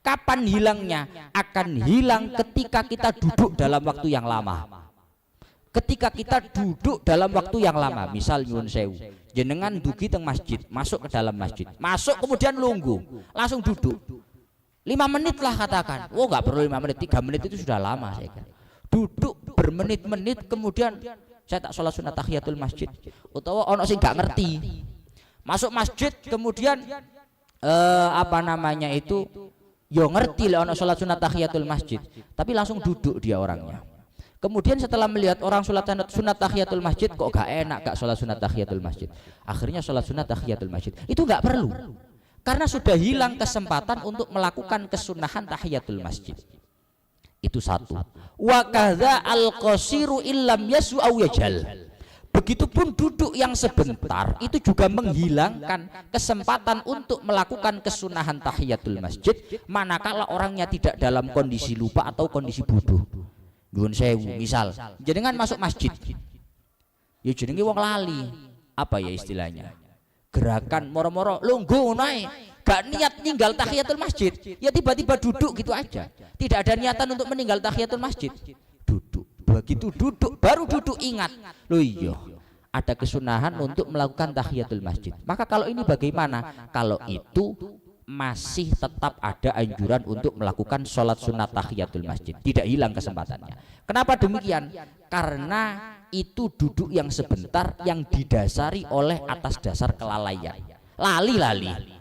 Kapan hilangnya? Akan hilang ketika kita duduk dalam waktu yang lama. Ketika kita duduk dalam waktu yang lama, misal nyuwun sewu, jenengan dugi teng masjid, masuk ke dalam masjid, masuk kemudian lungguh, langsung duduk 5 menit lah katakan. Oh nggak perlu 5 menit, 3 menit itu sudah lama saya kira. Duduk bermenit-menit kemudian saya tak sholat sunat tahiyatul masjid, utawa ono sing gak ngerti masuk masjid kemudian apa namanya itu yo ngerti lah ono sholat sunat tahiyatul masjid tapi langsung duduk dia orangnya. Kemudian setelah melihat orang sholat sunat tahiyatul masjid kok gak enak gak sholat sunat tahiyatul masjid, akhirnya sholat sunat tahiyatul masjid. Itu gak perlu karena sudah hilang kesempatan untuk melakukan kesunahan tahiyatul masjid. Itu satu. Wa kadza al-qasiru illam yasu aw yajal. Begitupun duduk yang sebentar itu juga menghilangkan kesempatan untuk melakukan kesunahan tahiyatul masjid manakala orangnya tidak dalam kondisi lupa atau kondisi bodoh. Nyuwun sewu, misal jenengan masuk masjid. Ya jenenge wong lali. Apa ya istilahnya? Gerakan moro-moro lungguh naik. Gak niat ninggal tahiyatul masjid, ya tiba-tiba duduk gitu aja. Tidak ada niatan untuk meninggal tahiyatul masjid. Duduk, begitu duduk, baru duduk ingat. Loh iya, ada kesunahan untuk melakukan tahiyatul masjid. Maka kalau ini bagaimana? Kalau itu masih tetap ada anjuran untuk melakukan sholat sunat tahiyatul masjid. Tidak hilang kesempatannya. Kenapa demikian? Karena itu duduk yang sebentar yang didasari oleh atas dasar kelalaian. Lali-lali.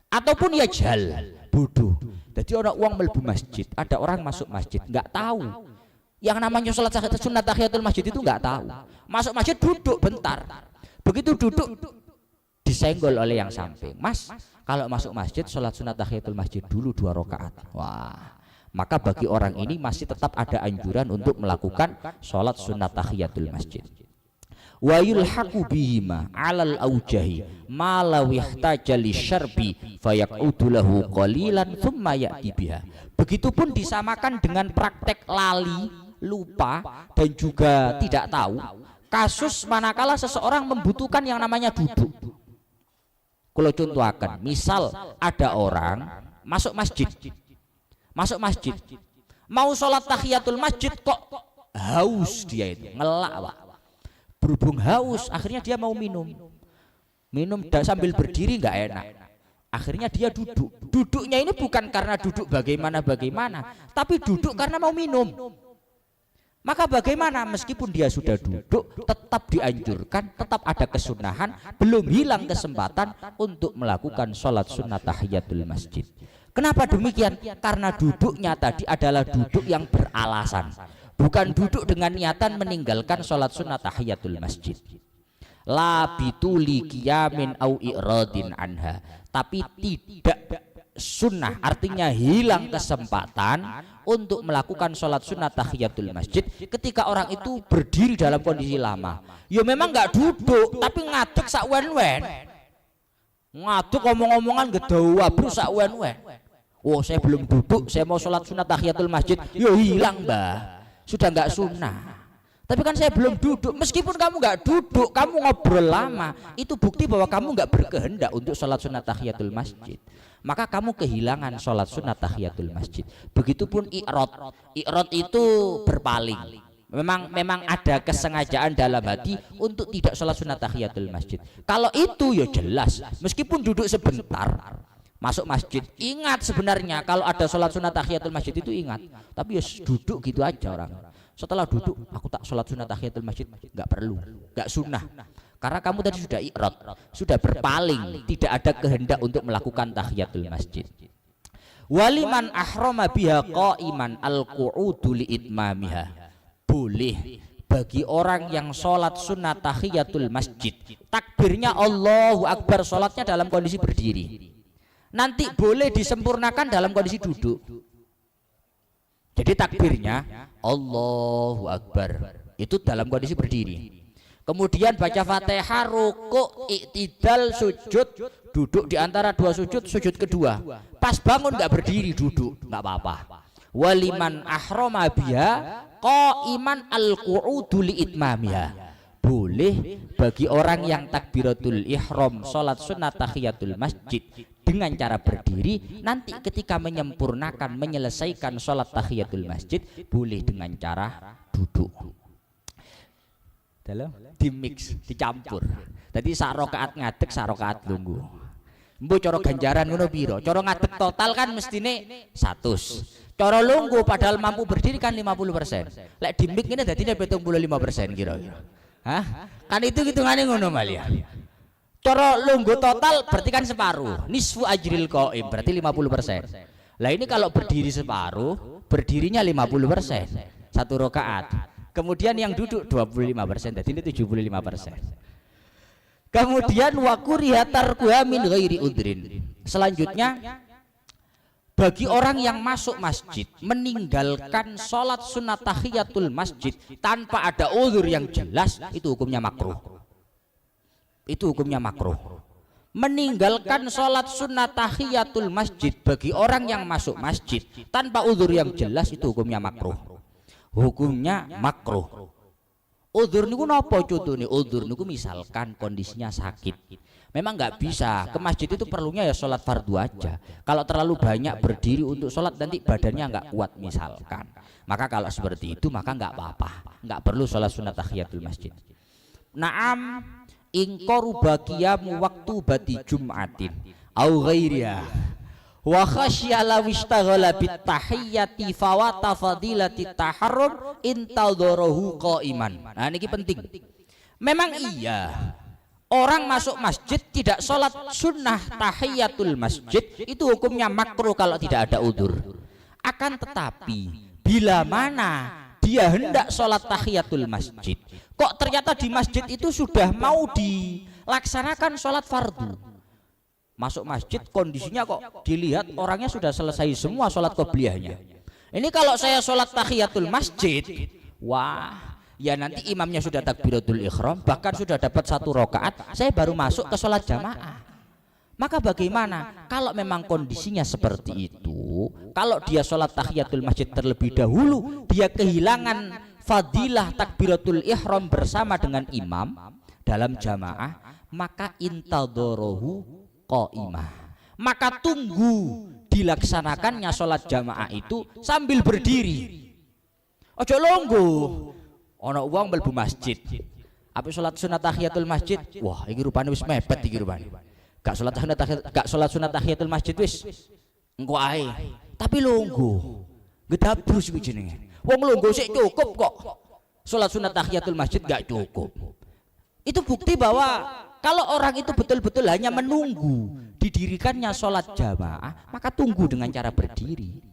Ataupun ya jal bodoh. Jadi orang uang melbu masjid, ada orang masuk masjid nggak tahu yang namanya sholat sunat tahiyatul masjid itu nggak tahu. Masuk masjid duduk bentar, begitu duduk disenggol oleh yang samping. Mas, kalau masuk masjid sholat sunat tahiyatul masjid dulu 2 rakaat. Wah, maka bagi orang ini masih tetap ada anjuran untuk melakukan sholat sunat tahiyatul masjid. Wa yulhaqu bihima 'alal aujahi ma law ihtaja lisyarbi fayaqudu lahu qalilan thumma ya'ti biha. Begitupun disamakan dengan praktek lali, lupa dan juga tidak tahu kasus manakala seseorang membutuhkan yang namanya duduk. Kalau contohkan, misal ada orang masuk masjid mau sholat tahiyatul masjid kok haus dia itu ngelak Pak. Berhubung haus, akhirnya dia mau minum sambil berdiri nggak enak. Akhirnya dia duduk. Duduknya ini bukan karena duduk bagaimana, tapi duduk karena mau minum. Maka bagaimana? Meskipun dia sudah duduk, tetap dianjurkan, tetap ada kesunahan, belum hilang kesempatan untuk melakukan sholat sunat tahiyatul masjid. Kenapa demikian? Karena duduknya tadi adalah duduk yang beralasan. Bukan duduk dengan niatan meninggalkan sholat sunat tahiyatul masjid. La bituli qiyamin au i'radin anha. Tapi tidak sunnah, artinya hilang kesempatan untuk melakukan sholat sunat tahiyatul masjid ketika orang itu berdiri dalam kondisi lama. Ya memang nggak duduk, tapi ngadeg sak wen-wen. Ngadeg omong-omongan gedawa bro sak wen-wen. Oh saya belum duduk, saya mau sholat sunat tahiyatul masjid. Yo hilang mbah. Sudah nggak sunnah. Tapi kan saya belum duduk. Meskipun kamu nggak duduk, kamu ngobrol lama, itu bukti bahwa kamu nggak berkehendak untuk sholat sunat tahiyatul masjid. Maka kamu kehilangan sholat sunat tahiyatul masjid. Begitupun i'rad. I'rad itu berpaling. Memang ada kesengajaan dalam hati untuk tidak sholat sunat tahiyatul masjid. Kalau itu ya jelas. Meskipun duduk sebentar. Masuk masjid, ingat sebenarnya kalau ada sholat sunat tahiyatul masjid itu ingat, tapi ya duduk gitu aja orang. Setelah duduk, aku tak sholat sunat tahiyatul masjid, nggak perlu, nggak sunnah, karena kamu tadi sudah i'rad, sudah berpaling, tidak ada kehendak untuk melakukan tahiyatul masjid. Waliman ahrama biha qa'iman al-qu'udu li'itmamiha. Boleh bagi orang yang sholat sunat tahiyatul masjid, takbirnya Allahu Akbar, sholatnya dalam kondisi berdiri. Nanti boleh disempurnakan dalam kondisi duduk. Jadi takbirnya Allahu Akbar itu dalam kondisi berdiri. Kemudian baca Fatihah, rukuk, iktidal, sujud, duduk di antara 2 sujud, sujud kedua. Pas bangun nggak berdiri, duduk, nggak apa-apa. Waliman ahrama biha qaiman al-qu'udu li itmamiha. Boleh bagi orang yang takbiratul ihram salat sunat tahiyatul masjid dengan cara berdiri, nanti ketika menyempurnakan menyelesaikan salat tahiyatul masjid boleh dengan cara duduk. Dalam dimix, dicampur. Tadi sak rakaat ngadeg, sak rakaat lungguh. Mbok cara ganjaran ngono piro? Cara ngadeg total kan mestine 100. Cara lungguh padahal mampu berdiri kan 50%. Lek dimix ngene dadine 75% kira-kira. Hah? Kan itu hitungannya ngono Malia. Cara lungguh total berarti kan separuh. Nisfu ajril qaim berarti 50%. Lah ini kalau berdiri separuh, berdirinya 50%. Satu rakaat. Kemudian yang duduk 25%, jadi ini 75%. Kemudian wakuriha tarkuha min ghairi udrin. Selanjutnya bagi orang yang masuk masjid meninggalkan sholat sunat tahiyatul masjid tanpa ada uzur yang jelas, itu hukumnya makruh. Itu hukumnya makruh. Meninggalkan sholat sunat tahiyatul masjid bagi orang yang masuk masjid tanpa uzur yang jelas, itu hukumnya makruh. Hukumnya makruh. Uzur niku napa contohnya? Uzur niku misalkan kondisinya sakit. Memang nggak bisa ke masjid itu, perlunya ya sholat fardu aja. Kalau terlalu banyak berdiri untuk sholat nanti badannya nggak kuat misalkan. Maka kalau seperti itu maka nggak apa-apa, nggak perlu sholat sunat tahiyatul masjid. Naam ingkoru baqiyamu waktu bati jum'atin au ghairiha wa khasya law ishtaghala bit tahiyyati fawata fadilati taharrum intadharahu qaiman. Nah ini penting. Memang iya orang masuk masjid tidak sholat sunnah tahiyatul masjid itu hukumnya makruh kalau tidak ada udzur. Akan tetapi bila mana dia hendak sholat tahiyatul masjid, kok ternyata di masjid itu sudah mau dilaksanakan sholat fardu. Masuk masjid kondisinya kok dilihat orangnya sudah selesai semua sholat qobliyahnya. Ini kalau saya sholat tahiyatul masjid, wah, ya nanti imamnya sudah takbiratul ihram, bahkan sudah dapat 1 rakaat, saya baru masuk ke sholat jamaah. Maka bagaimana kalau memang kondisinya seperti itu? Kalau dia sholat tahiyatul masjid terlebih dahulu, dia kehilangan fadilah takbiratul ihram bersama dengan imam dalam jamaah, maka intadharahu qaimah, maka tunggu dilaksanakannya sholat jamaah itu sambil berdiri. Ojo longgo. Ono uang mlebu masjid. Apa sholat sunat tahiyatul masjid? Wah, iki rupane wis mepet iki rupane. Gak sholat sunat tahiyatul masjid wis engko ae. Tapi longgo. Gedabrus iki jenenge. Wong longgo sik cukup kok. Sholat sunat tahiyatul masjid gak cukup. Itu bukti bahwa kalau orang itu betul-betul hanya menunggu didirikannya sholat jamaah, maka tunggu dengan cara berdiri.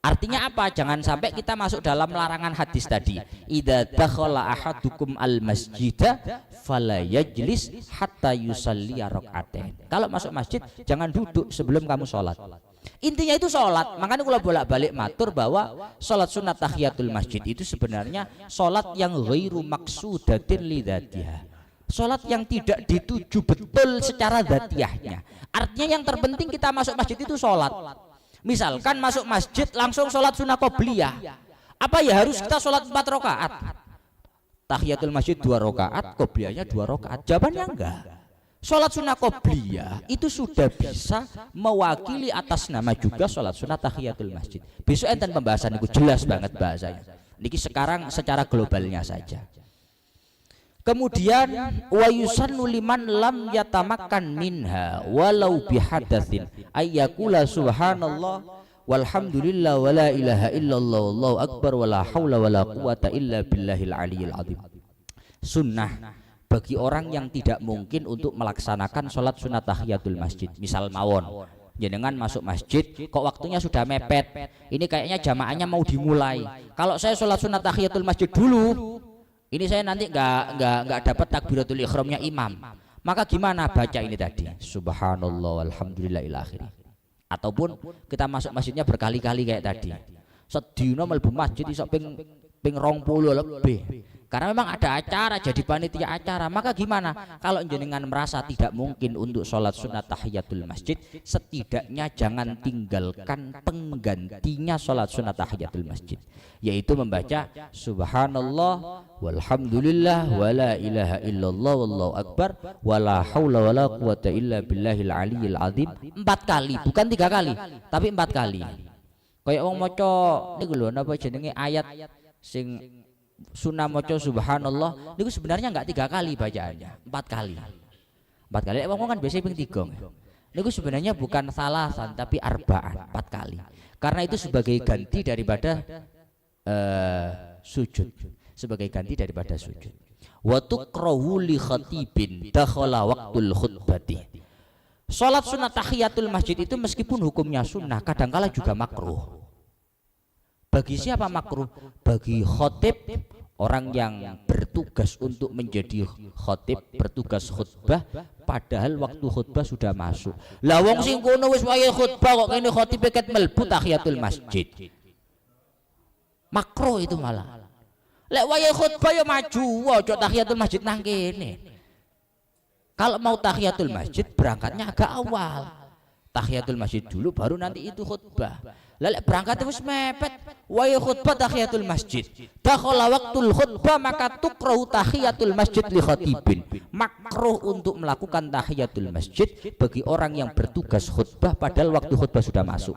Artinya apa? Jangan sampai kita masuk dalam larangan hadis tadi. Idza dakhala ahadukum al-masjida fala yajlis hatta yusalli rak'atain. Kalau masuk masjid jangan duduk sebelum kamu sholat. Intinya itu sholat. Makanya kalau bolak-balik matur bahwa sholat sunat tahiyatul masjid itu sebenarnya sholat yang ghairu maqsudatin li dzatiha. Sholat yang tidak dituju betul secara dzatiyahnya. Artinya yang terpenting kita masuk masjid itu sholat. Misalkan masuk masjid langsung sholat sunnah qobliyah, apa ya harus kita sholat 4 rakaat? Tahiyatul masjid 2 rakaat, qobliyahnya 2 rakaat? Jawabannya enggak. Sholat sunnah qobliyah itu sudah bisa mewakili atas nama juga sholat sunnah tahiyatul masjid. Besok enten pembahasan itu jelas banget bahasanya. Niki sekarang secara globalnya saja. Kemudian wa yusannu liman lam yatamakkan minha walau bihadatsin ayyakula subhanallah walhamdulillah wala ilaha illallah wallahu akbar wala haula wala quwata illa billahil aliyil azim. Sunnah bagi orang yang tidak mungkin untuk melaksanakan sholat sunat tahiyatul masjid. Misal mawon jenengan masuk masjid kok waktunya sudah mepet, ini kayaknya jamaahnya mau dimulai. Kalau saya sholat sunat tahiyatul masjid dulu, ini saya nanti nggak dapat takbiratul ihramnya imam. Maka gimana baca ini tadi? Subhanallah walhamdulillah ila akhirih. Ataupun kita masuk masjidnya berkali-kali kayak tadi. Sedina mlebu masjid iso ping 20 lebih. Karena memang ada acara, jadi panitia acara. Maka gimana? Kalau jenengan merasa tidak mungkin untuk sholat sunat tahiyatul masjid, setidaknya jangan tinggalkan penggantinya sholat sunat tahiyatul masjid, yaitu membaca subhanallah walhamdulillah wala ilaha illallah wallahu akbar wala haula wala quwata illa billahil aliyil azim 4 kali, bukan 3 kali, tapi 4 kali. Kayak wong maca niku lho napa jenenge ayat sing sunah maca subhanallah niku sebenarnya enggak 3 kali bacaannya, 4 kali. 4 kali. Wong kan biasanya ping 3. Niku sebenarnya bukan salasan tapi arba'an, 4 kali. Karena itu sebagai ganti daripada sujud. Sebagai ganti daripada sujud. Wa tukrahu li khatibin dakhala waqtul khutbati. Salat sunat tahiyatul masjid itu meskipun hukumnya sunnah, kadangkala juga makruh. Bagi siapa makruh? Bagi khatib, orang yang bertugas untuk menjadi khatib, bertugas khutbah, padahal waktu khutbah sudah masuk. Lah wong sing kono wis wayahe khutbah kok kene khatib ket mlebu tahiyatul masjid. Makruh itu malah. Lek wayahe khutbah ya maju, ojo tahiyatul masjid nang kene. Kalau mau tahiyatul masjid berangkatnya agak awal. Tahiyatul masjid dulu baru nanti itu khutbah. Lek berangkat terus mepet, wayahe khutbah tahiyatul masjid. Dakhala waqtul khutbah maka tukrahu tahiyatul masjid li khatibin. Makruh untuk melakukan tahiyatul masjid bagi orang yang bertugas khutbah padahal waktu khutbah sudah masuk.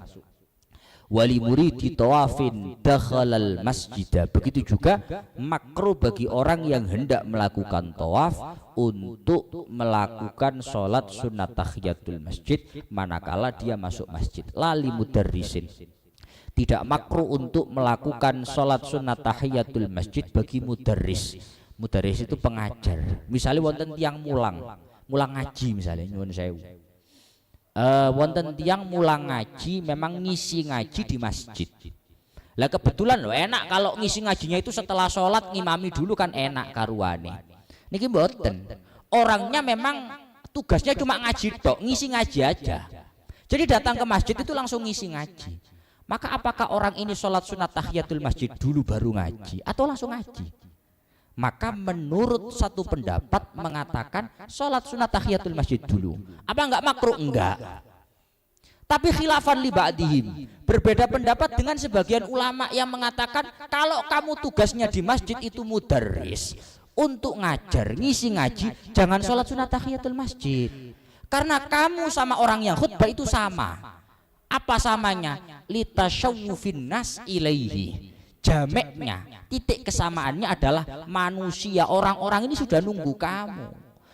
Wali muridi tawafin dakhalal masjidah. Begitu juga makruh bagi orang yang hendak melakukan tawaf untuk melakukan sholat sunat tahiyatul masjid manakala dia masuk masjid. Lali mudarrisin. Tidak makruh untuk melakukan sholat sunat tahiyatul masjid bagi mudarris. Mudarris itu pengajar. Misalnya wonten tiang mulang ngaji misalnya nyuwun sewu. Wonten tiang mulang ngaji memang ngisi ngaji di masjid. Lah kebetulan loh enak kalau ngisi ngajinya itu setelah sholat ngimami dulu kan enak karuane. Niki mboten. Orangnya memang tugasnya cuma ngaji tok, ngisi ngaji aja. Jadi datang ke masjid itu langsung ngisi ngaji. Maka apakah orang ini sholat sunat tahiyatul masjid dulu baru ngaji atau langsung ngaji? Maka menurut satu pendapat mengatakan sholat sunat tahiyatul masjid dulu. Apa enggak makruh? Enggak. Tapi khilafan li ba'dihim. Berbeda pendapat dengan sebagian ulama yang mengatakan kalau kamu tugasnya di masjid itu mudarris, untuk ngajar, ngisi ngaji, jangan sholat sunat tahiyatul masjid. Karena kamu sama orang yang khutbah itu sama. Apa samanya? Litasyawufin nas ilaihi. Jameknya, titik kesamaannya adalah manusia, orang-orang ini sudah nunggu kamu.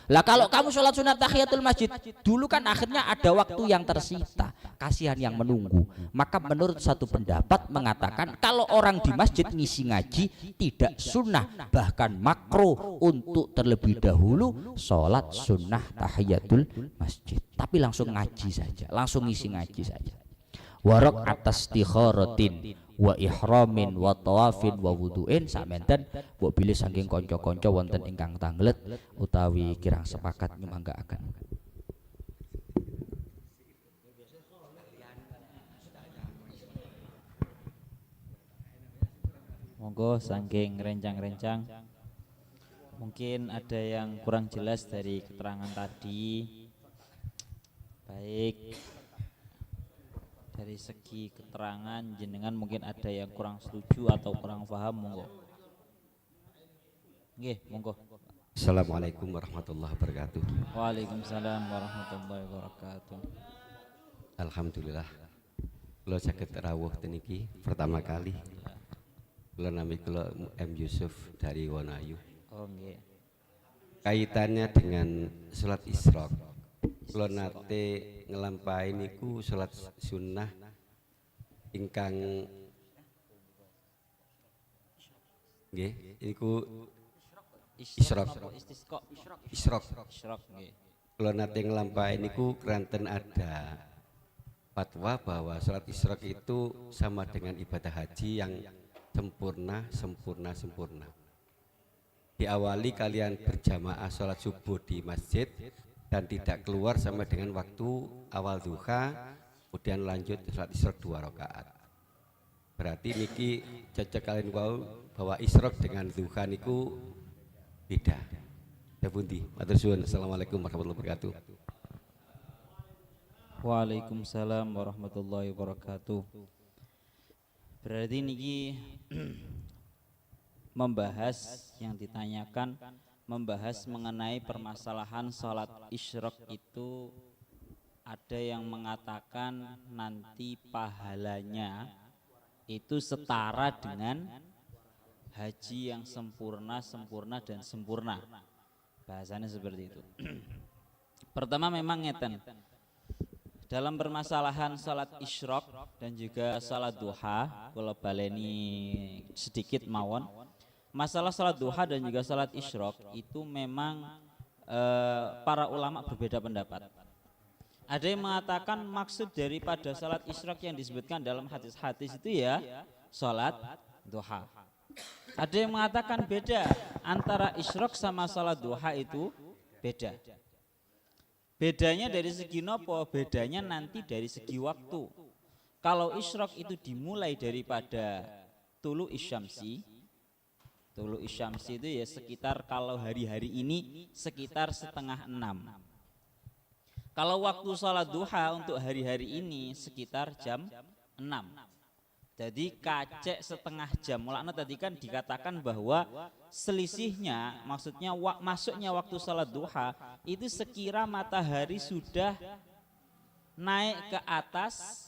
Lah kalau kamu sholat sunat tahiyatul masjid dulu kan akhirnya ada waktu yang tersita, kasihan yang menunggu. Maka menurut satu pendapat mengatakan kalau orang di masjid ngisi ngaji tidak sunnah, bahkan makruh untuk terlebih dahulu sholat sunnah tahiyatul masjid, tapi langsung ngaji saja, langsung ngisi ngaji saja. Warok atas tikhorotin wa ihramin wa tawafin wa wudu'in sakmenten mbok bilih saking kanca-kanca wonten ingkang tanglet utawi kirang sepakat nyumanggaaken. Monggo saking rencang-rencang mungkin ada yang kurang jelas dari keterangan tadi, baik dari segi keterangan jenengan mungkin ada yang kurang setuju atau kurang paham, monggo. Nggih, monggo. Assalamualaikum warahmatullahi wabarakatuh. Waalaikumsalam warahmatullahi wabarakatuh. Alhamdulillah. Kula saged rawuh teniki pertama kali. Kula nami kula M Yusuf dari Wonayu. Oh nggih. Kaitannya dengan salat Isra. Kula nate ngelampahi niku salat sunnah ingkang nggih niku Isra. Isra nggih. Kula nate ngelampahi niku keranten ada fatwa bahwa salat Isra itu sama dengan ibadah haji yang sempurna. Diawali kalian berjamaah sholat subuh di masjid dan tidak keluar sampai dengan waktu awal duha, kemudian lanjut sholat isya 2 rakaat. Berarti niki cocok kalian bahwa isyraq dengan duha niku beda. Ya pundi. Matur suwun. Assalamualaikum warahmatullahi wabarakatuh. Waalaikumsalam warahmatullahi wabarakatuh. Berarti niki membahas yang ditanyakan, membahas mengenai permasalahan sholat isyraq itu ada yang mengatakan nanti pahalanya itu setara dengan haji yang sempurna, sempurna dan sempurna. Bahasanya seperti itu. Pertama memang ngeten. Dalam permasalahan salat isyraq dan juga salat duha, kalau baleni sedikit mawon, masalah salat duha dan juga salat isyraq itu memang para ulama berbeda pendapat. Ada yang mengatakan maksud daripada salat isyraq yang disebutkan dalam hadis-hadis itu ya salat duha. Ada yang mengatakan beda antara isyraq sama salat duha itu beda. Bedanya dari segi nopo, bedanya nanti dari segi waktu. Kalau isyraq itu dimulai daripada tulu isyamsi. Tulu isyamsi itu ya sekitar kalau hari-hari ini sekitar 5:30. Kalau waktu salat duha untuk hari-hari ini sekitar jam 6. Jadi kacek setengah jam. Mulanya tadi kan dikatakan bahwa selisihnya, maksudnya masuknya waktu salat duha itu sekira matahari sudah naik ke atas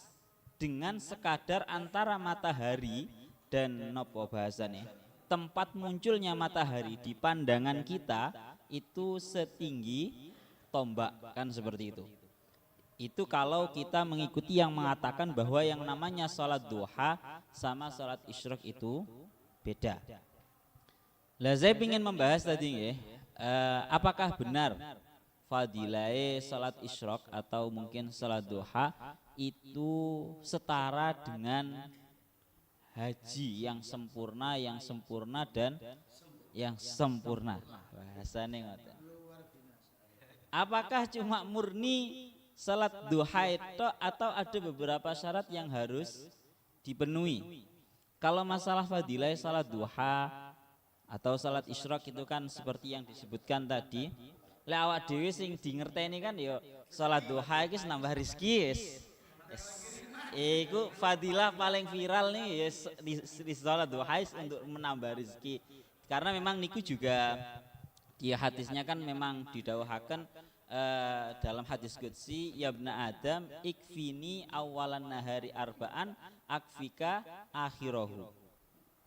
dengan sekadar antara matahari dan nopo bahasanya tempat munculnya matahari di pandangan kita itu setinggi tombak, kan seperti itu. Itu kalau kita mengikuti yang mengatakan bahwa yang namanya salat duha sama salat isyraq itu beda. Lah saya ingin membahas tadi ya, apakah benar fadilah salat isyraq atau mungkin salat duha itu setara dengan haji yang sempurna dan yang sempurna. Bahasanya ngoten. Apakah cuma murni salat duha itu atau ada beberapa syarat yang harus dipenuhi? Kalau masalah fadilah salat duha atau salat isyraq itu kan seperti yang disebutkan tadi. Lek awak dhewe sing dingerteni kan ya salat duha iki nambah rezeki wis. Iku fadilah paling viral nih ya di salat duha untuk menambah rezeki. Karena memang niku juga di hadisnya kan memang didhawuhaken dalam hadis qudsi ya ibna adam ikfini awalan nahari arba'an akfika akhirahu.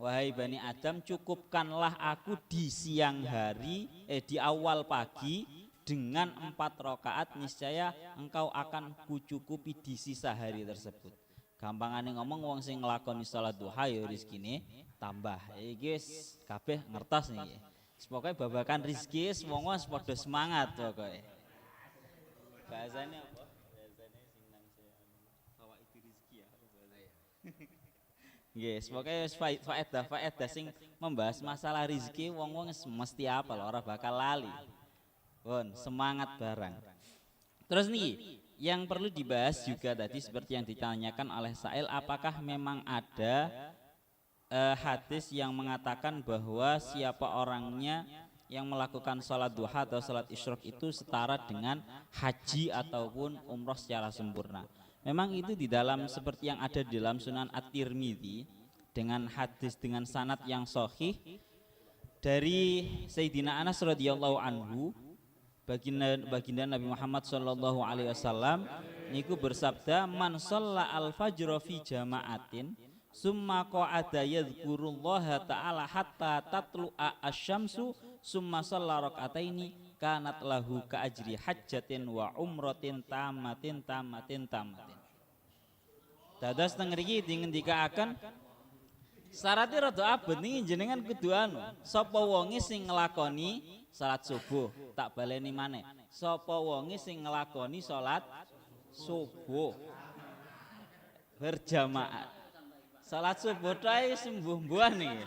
Wahai bani Adam, cukupkanlah aku di siang hari di awal pagi dengan 4 rakaat, niscaya engkau akan kucukupi di sisa hari tersebut. Gampangane ngomong wong sing nglakoni salat duha ya rezekine tambah. Iki wis kabeh ngertos niki. Pokoke babakan rezeki wis wong padha semangat pokoke. Bahasanya apa? Bahasanya sing nang fawaid rezeki ya. Nggih, pokoke faedah sing membahas masalah rezeki wong-wong mesti apal ora bakal lali. Pun semangat barang. Terus nih, yang perlu dibahas juga tadi seperti yang ditanyakan oleh Sail, apakah memang ada hadis yang mengatakan bahwa siapa orangnya yang melakukan salat duha atau salat isyraq itu setara dengan haji ataupun umroh secara sempurna. Memang itu di dalam seperti yang ada di dalam Sunan At-Tirmidzi dengan hadis dengan sanad yang sahih dari Sayyidina Anas radhiyallahu anhu, baginda Nabi Muhammad sallallahu alaihi wasallam niku bersabda, man shalla al-fajr fi jama'atin summa qa'ada yadhkurullaha ta'ala hatta tatlu'a asy-syamsu summa shalla rak'ataini kanat lahu ka ajri hajjatin wa umratin tamatin. Dados teng mriki dingendikaken syaratnya rada abot niki jenengan kudu anu, sapa wonge sing nglakoni salat subuh, tak baleni maneh. Sapa wonge sing nglakoni salat subuh berjamaah. Salat subuh tae sembuh-mbuhan niki.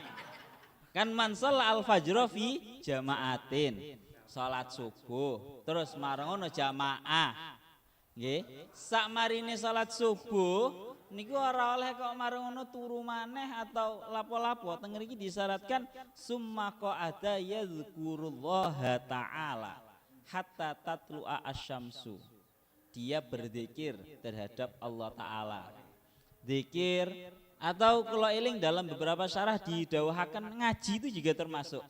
Kan man shalla al-fajr fi jama'atin. Salat subuh terus marang ngono jamaah nggih sak marine salat subuh niku ora oleh kok marang ngono turu maneh atau lapo-lapo. Teng mriki disyaratkan summa qa'ada yadhkurullaha ta'ala hatta tatlu'a asyamsu. Dia berzikir terhadap Allah Ta'ala. Zikir atau kalau eling dalam beberapa syarah didawahkan ngaji itu juga termasuk.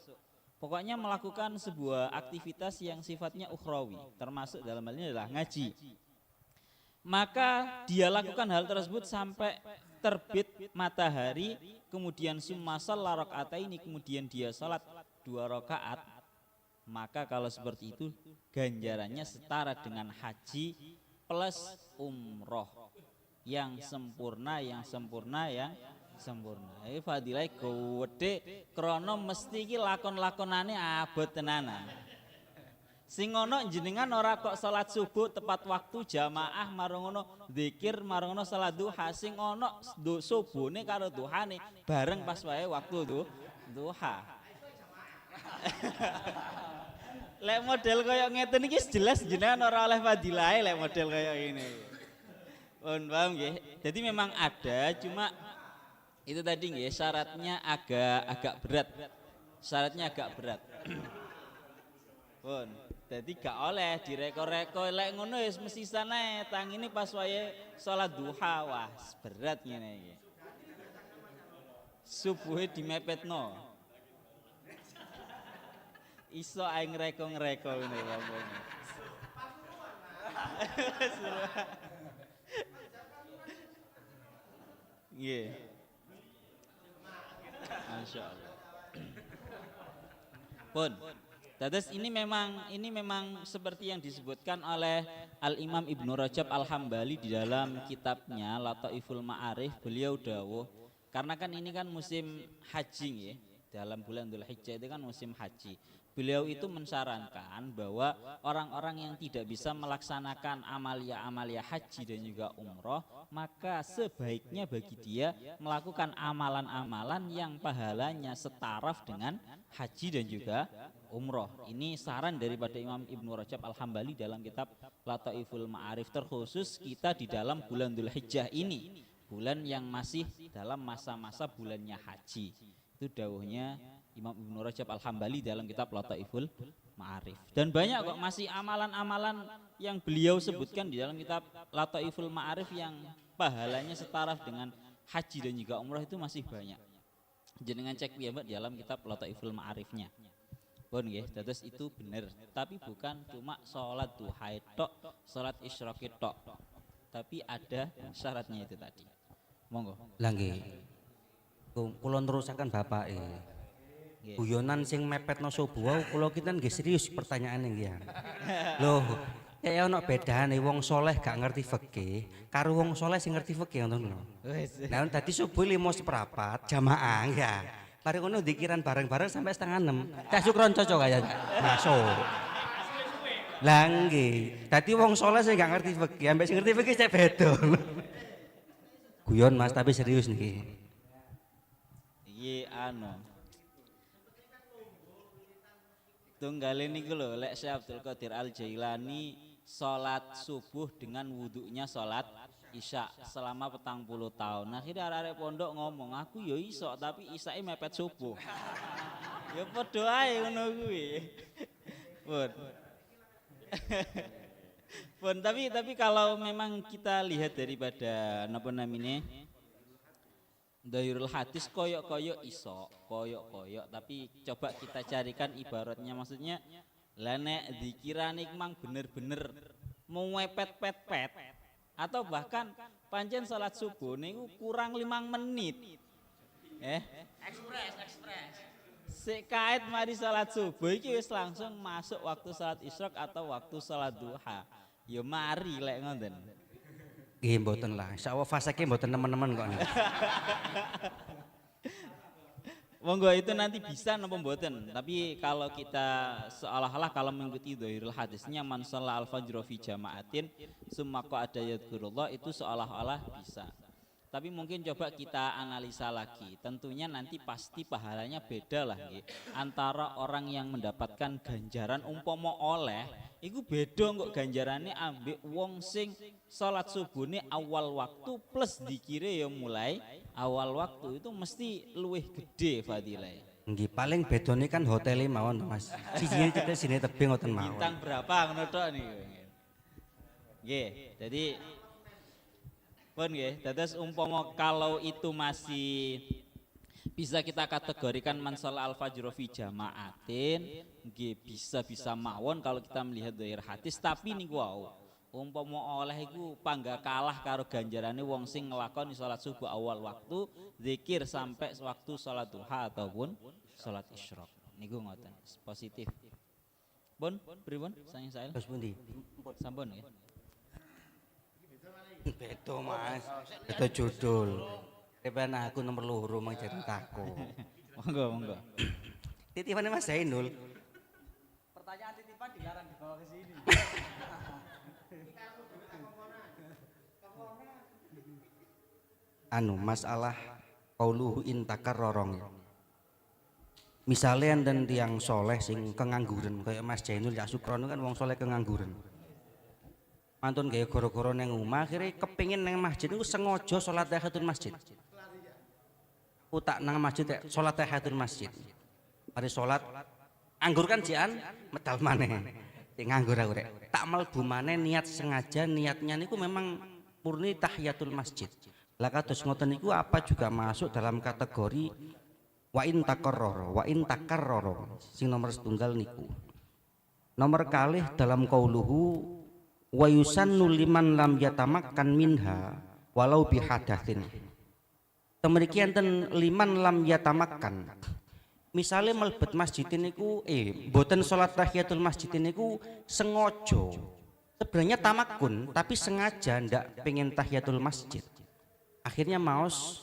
Pokoknya melakukan sebuah aktivitas yang sifatnya ukhrawi, termasuk dalam hal ini adalah ngaji. Maka dia lakukan hal tersebut sampai terbit matahari, kemudian summa shalla raka'ataini, kemudian dia salat 2 rakaat. Maka kalau seperti itu ganjarannya setara dengan haji plus umroh yang sempurna, yang sempurna, yang sempurna. Fadilah gede krono mesti iki lakon-lakonane abot tenanan. Sing ngono jenengan ora kok salat subuh tepat waktu jamaah marang ngono zikir marang ngono salat duha, sing ono subuhne karo duhane bareng pas wae waktu duha. Lek model kaya ngeten iki jelas jenengan ora oleh fadilah lek model kaya ngene. Paham nggih? Jadi memang ada, cuma itu tadi nggih syaratnya agak berat. Syaratnya agak berat. Pun, jadi gak oleh direko-reko lek ngono wis mesti sanae tangine pas wae salat duha, wah berat ngene iki. Subuhe dimepetno. Iso ae ngreko-ngreko ngene Bapak. Nggih. Masyaallah. Pun. Terus ini memang seperti yang disebutkan oleh Al-Imam Ibnu Rajab Al-Hambali di dalam kitabnya Lataiful Ma'arif. Beliau dawuh, karena kan ini kan musim haji ya, dalam bulan Dzulhijjah itu kan musim haji. Beliau itu mensarankan bahwa orang-orang yang tidak bisa melaksanakan amalia-amalia haji dan juga umroh, maka sebaiknya bagi dia melakukan amalan-amalan yang pahalanya setaraf dengan haji dan juga umroh. Ini saran daripada Imam Ibnu Rajab Al-Hambali dalam kitab Lataiful Ma'arif, terkhusus kita di dalam bulan Dzulhijjah ini, bulan yang masih dalam masa-masa bulannya haji. Itu dawuhnya Imam Ibnu Rajab Al-Hambali dalam kitab Lataiful Ma'arif. Dan banyak kok masih amalan-amalan yang beliau sebutkan di dalam kitab Lataiful Ma'arif yang pahalanya setaraf dengan haji dan juga umroh, itu masih banyak. Jenengan cek ya Mbak dalam kitab Lataiful Ma'arifnya. Pun nggih, terus itu benar, tapi bukan cuma salat duha tok, salat isyraq tok. Tapi ada syaratnya itu tadi. Monggo. Lah nggih. Kula nerusaken bapake. Guyonan sing mepetno subuh kula kita nggih serius pertanyaane nggih. Loh, ya ono bedane wong soleh gak ngerti fikih karo wong soleh sing ngerti fikih ngono. Nah, dadi subuh 5:15 jamaah ya. Mari ngono dikiran bareng-bareng sampai 5:30. Cah Sukron cocok kaya masuk. Lah nggih, dadi wong soleh sing gak ngerti fikih ambek sing ngerti fikih cek beda. Guyon Mas tapi serius niki. Iki tunggale niku lho, lek Syekh Abdul Qadir Al Jailani salat subuh dengan wudhunya salat isya selama 40 tahun. Akhirnya arek-arek pondok ngomong, aku ya iso tapi isake mepet subuh. Ya padha ae ngono kuwi. Pun. Pun tapi kalau memang kita lihat daripada napa namine Dhairul Hadis koyok-koyok iso, koyok-koyok, tapi coba kita carikan ibaratnya, maksudnya lah nek dzikiran iku mang bener-bener mepet-pet-pet atau bahkan pancen salat subuh niku kurang 5 menit. Ekspres. Sik kaet mari salat subuh iki wis langsung masuk waktu salat isyraq atau waktu salat duha. Ya mari lek ngoten. Nggih mboten lah, insyaallah faseke mboten teman-teman kok. Monggo itu nanti bisa napa mboten. Tapi kalau kita seolah-olah kalau mengikuti Dhairul Hadisnya man shalla al-fajr fi jama'atin summa qa'ada yadhkurullah, itu seolah-olah bisa. Tapi mungkin coba kita analisa lagi. Tentunya nanti pasti pahalanya beda lah nggih. Antara orang yang mendapatkan ganjaran umpama oleh iku beda kok ganjarane ambek wong sing salat subuhne awal waktu plus dikire ya mulai awal waktu, itu mesti luwih gede fadilah. Nggih, paling bedone kan hotele mawon Mas. Sijine cetek sini tebing ngoten mawon. Bintang berapa ngono tok niku. Nggih, jadi pun nggih, dados umpama kalau itu masih bisa kita kategorikan man shala al-fajr fi jama'atin, nggih bisa mawon kalau kita melihat dhahir hadis, tapi niku wau umpama oleh iku pangga kalah karo ganjarane wong sing nglakoni salat subuh awal waktu, zikir sampai waktu salat duha ataupun salat isyraq. Niku ngoten, positif. Pun pripun sayang Sail? Terus pundi? Sampun nggih. Beto Mas, beto judul. Kepen aku nomor loro mang ceritaku. Monggo. Titipane Mas Zainul. Pertanyaan titipan dilarang dibawa ke sini. Masalah qauluhu intakar rorong. Misalnya dan tiang soleh sing kengangguran kayak Mas Zainul ya Sukrono kan wong soleh kengangguran. Mantun gaya goro-goro neng omah akhirnya kepingin neng masjid itu sengaja sholat tahiyatul masjid. Utak nang masjid ya sholat tahiyatul masjid. Mari sholat anggur kan jian medal maneh. Nganggur aku rek. Tak mlebu maneh niat sengaja niatnya niku memang murni tahiyatul masjid. Lah kados ngoten niku apa juga masuk dalam kategori wa in takarrara sing nomor setunggal niku. Nomor kalih dalam qauluhu wa yusannu liman lam yatamakkan minha walau bihadatsin. Temriki enten liman lam yatamakkan. Misale mlebet masjid niku mboten salat tahiyatul masjid niku sengaja. Sebenarnya tamakun tapi sengaja ndak pengen tahiyatul masjid. Akhirnya maos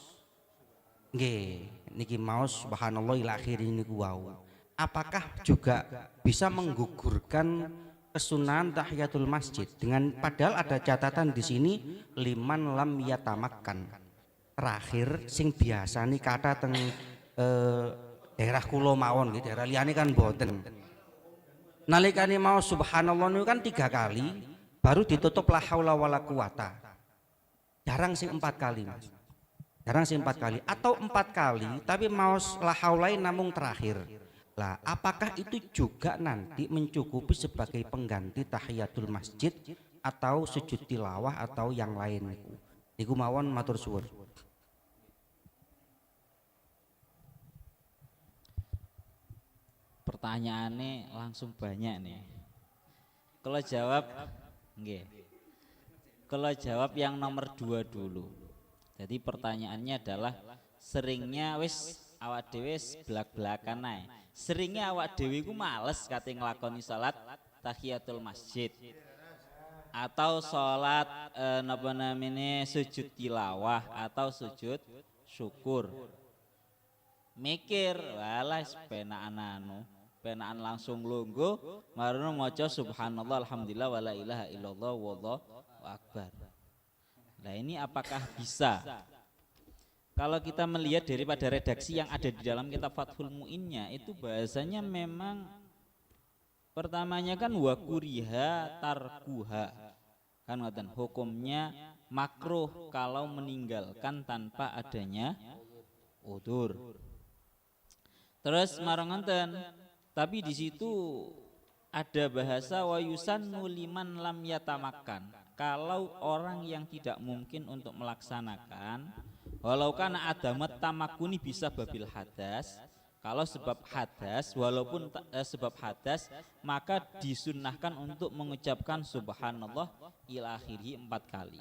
nggih niki maos subhanallah ila akhir niku wau. Apakah juga bisa menggugurkan kesunahan tahiyatul masjid dengan padahal ada catatan di sini liman lam yatamakkan. Terakhir sing biasa nih kata teng daerah kulo mawon gitu, daerah liyane kan boten. Nalikane mau subhanallah niku kan 3 kali baru ditutup la haula wala quwata. Jarang sing 4 kali Mas. Jarang sing 4 kali atau 4 kali tapi mau la haulain namung terakhir. Lah, apakah itu juga nanti mencukupi sebagai pengganti tahiyatul masjid atau sujud tilawah atau yang lain niku? Niku mawon matur suwun. Pertanyaannya langsung banyak nih. Kalau jawab nggih. Kalau jawab yang nomor 2 dulu. Jadi pertanyaannya adalah seringnya wis awak dhewe belak-belakan ae. Seringnya awak dhewe iku males kate nglakoni salat tahiyatul masjid. Atau salat napa namine sujud tilawah atau sujud syukur. Mikir, walas penaan langsung lungguh marono maca subhanallah alhamdulillah wala ilaha illallah wallahu akbar. Nah, ini apakah bisa? Kalau kita melihat daripada redaksi yang ada di dalam kitab Fathul Mu'innya itu bahasanya memang pertamanya kan wa kuriha tarkuha. Kan ngoten, hukumnya makruh kalau meninggalkan tanpa adanya udzur. Terus marang ngoten, tapi di situ ada bahasa wa yusannu liman lam yatamakkan. Kalau orang yang tidak mungkin untuk melaksanakan, walau kana adamat tamakuni bisa babil hadas. Kalau sebab hadas, walaupun sebab hadas, maka disunnahkan untuk mengucapkan subhanallah ila akhirih 4 kali.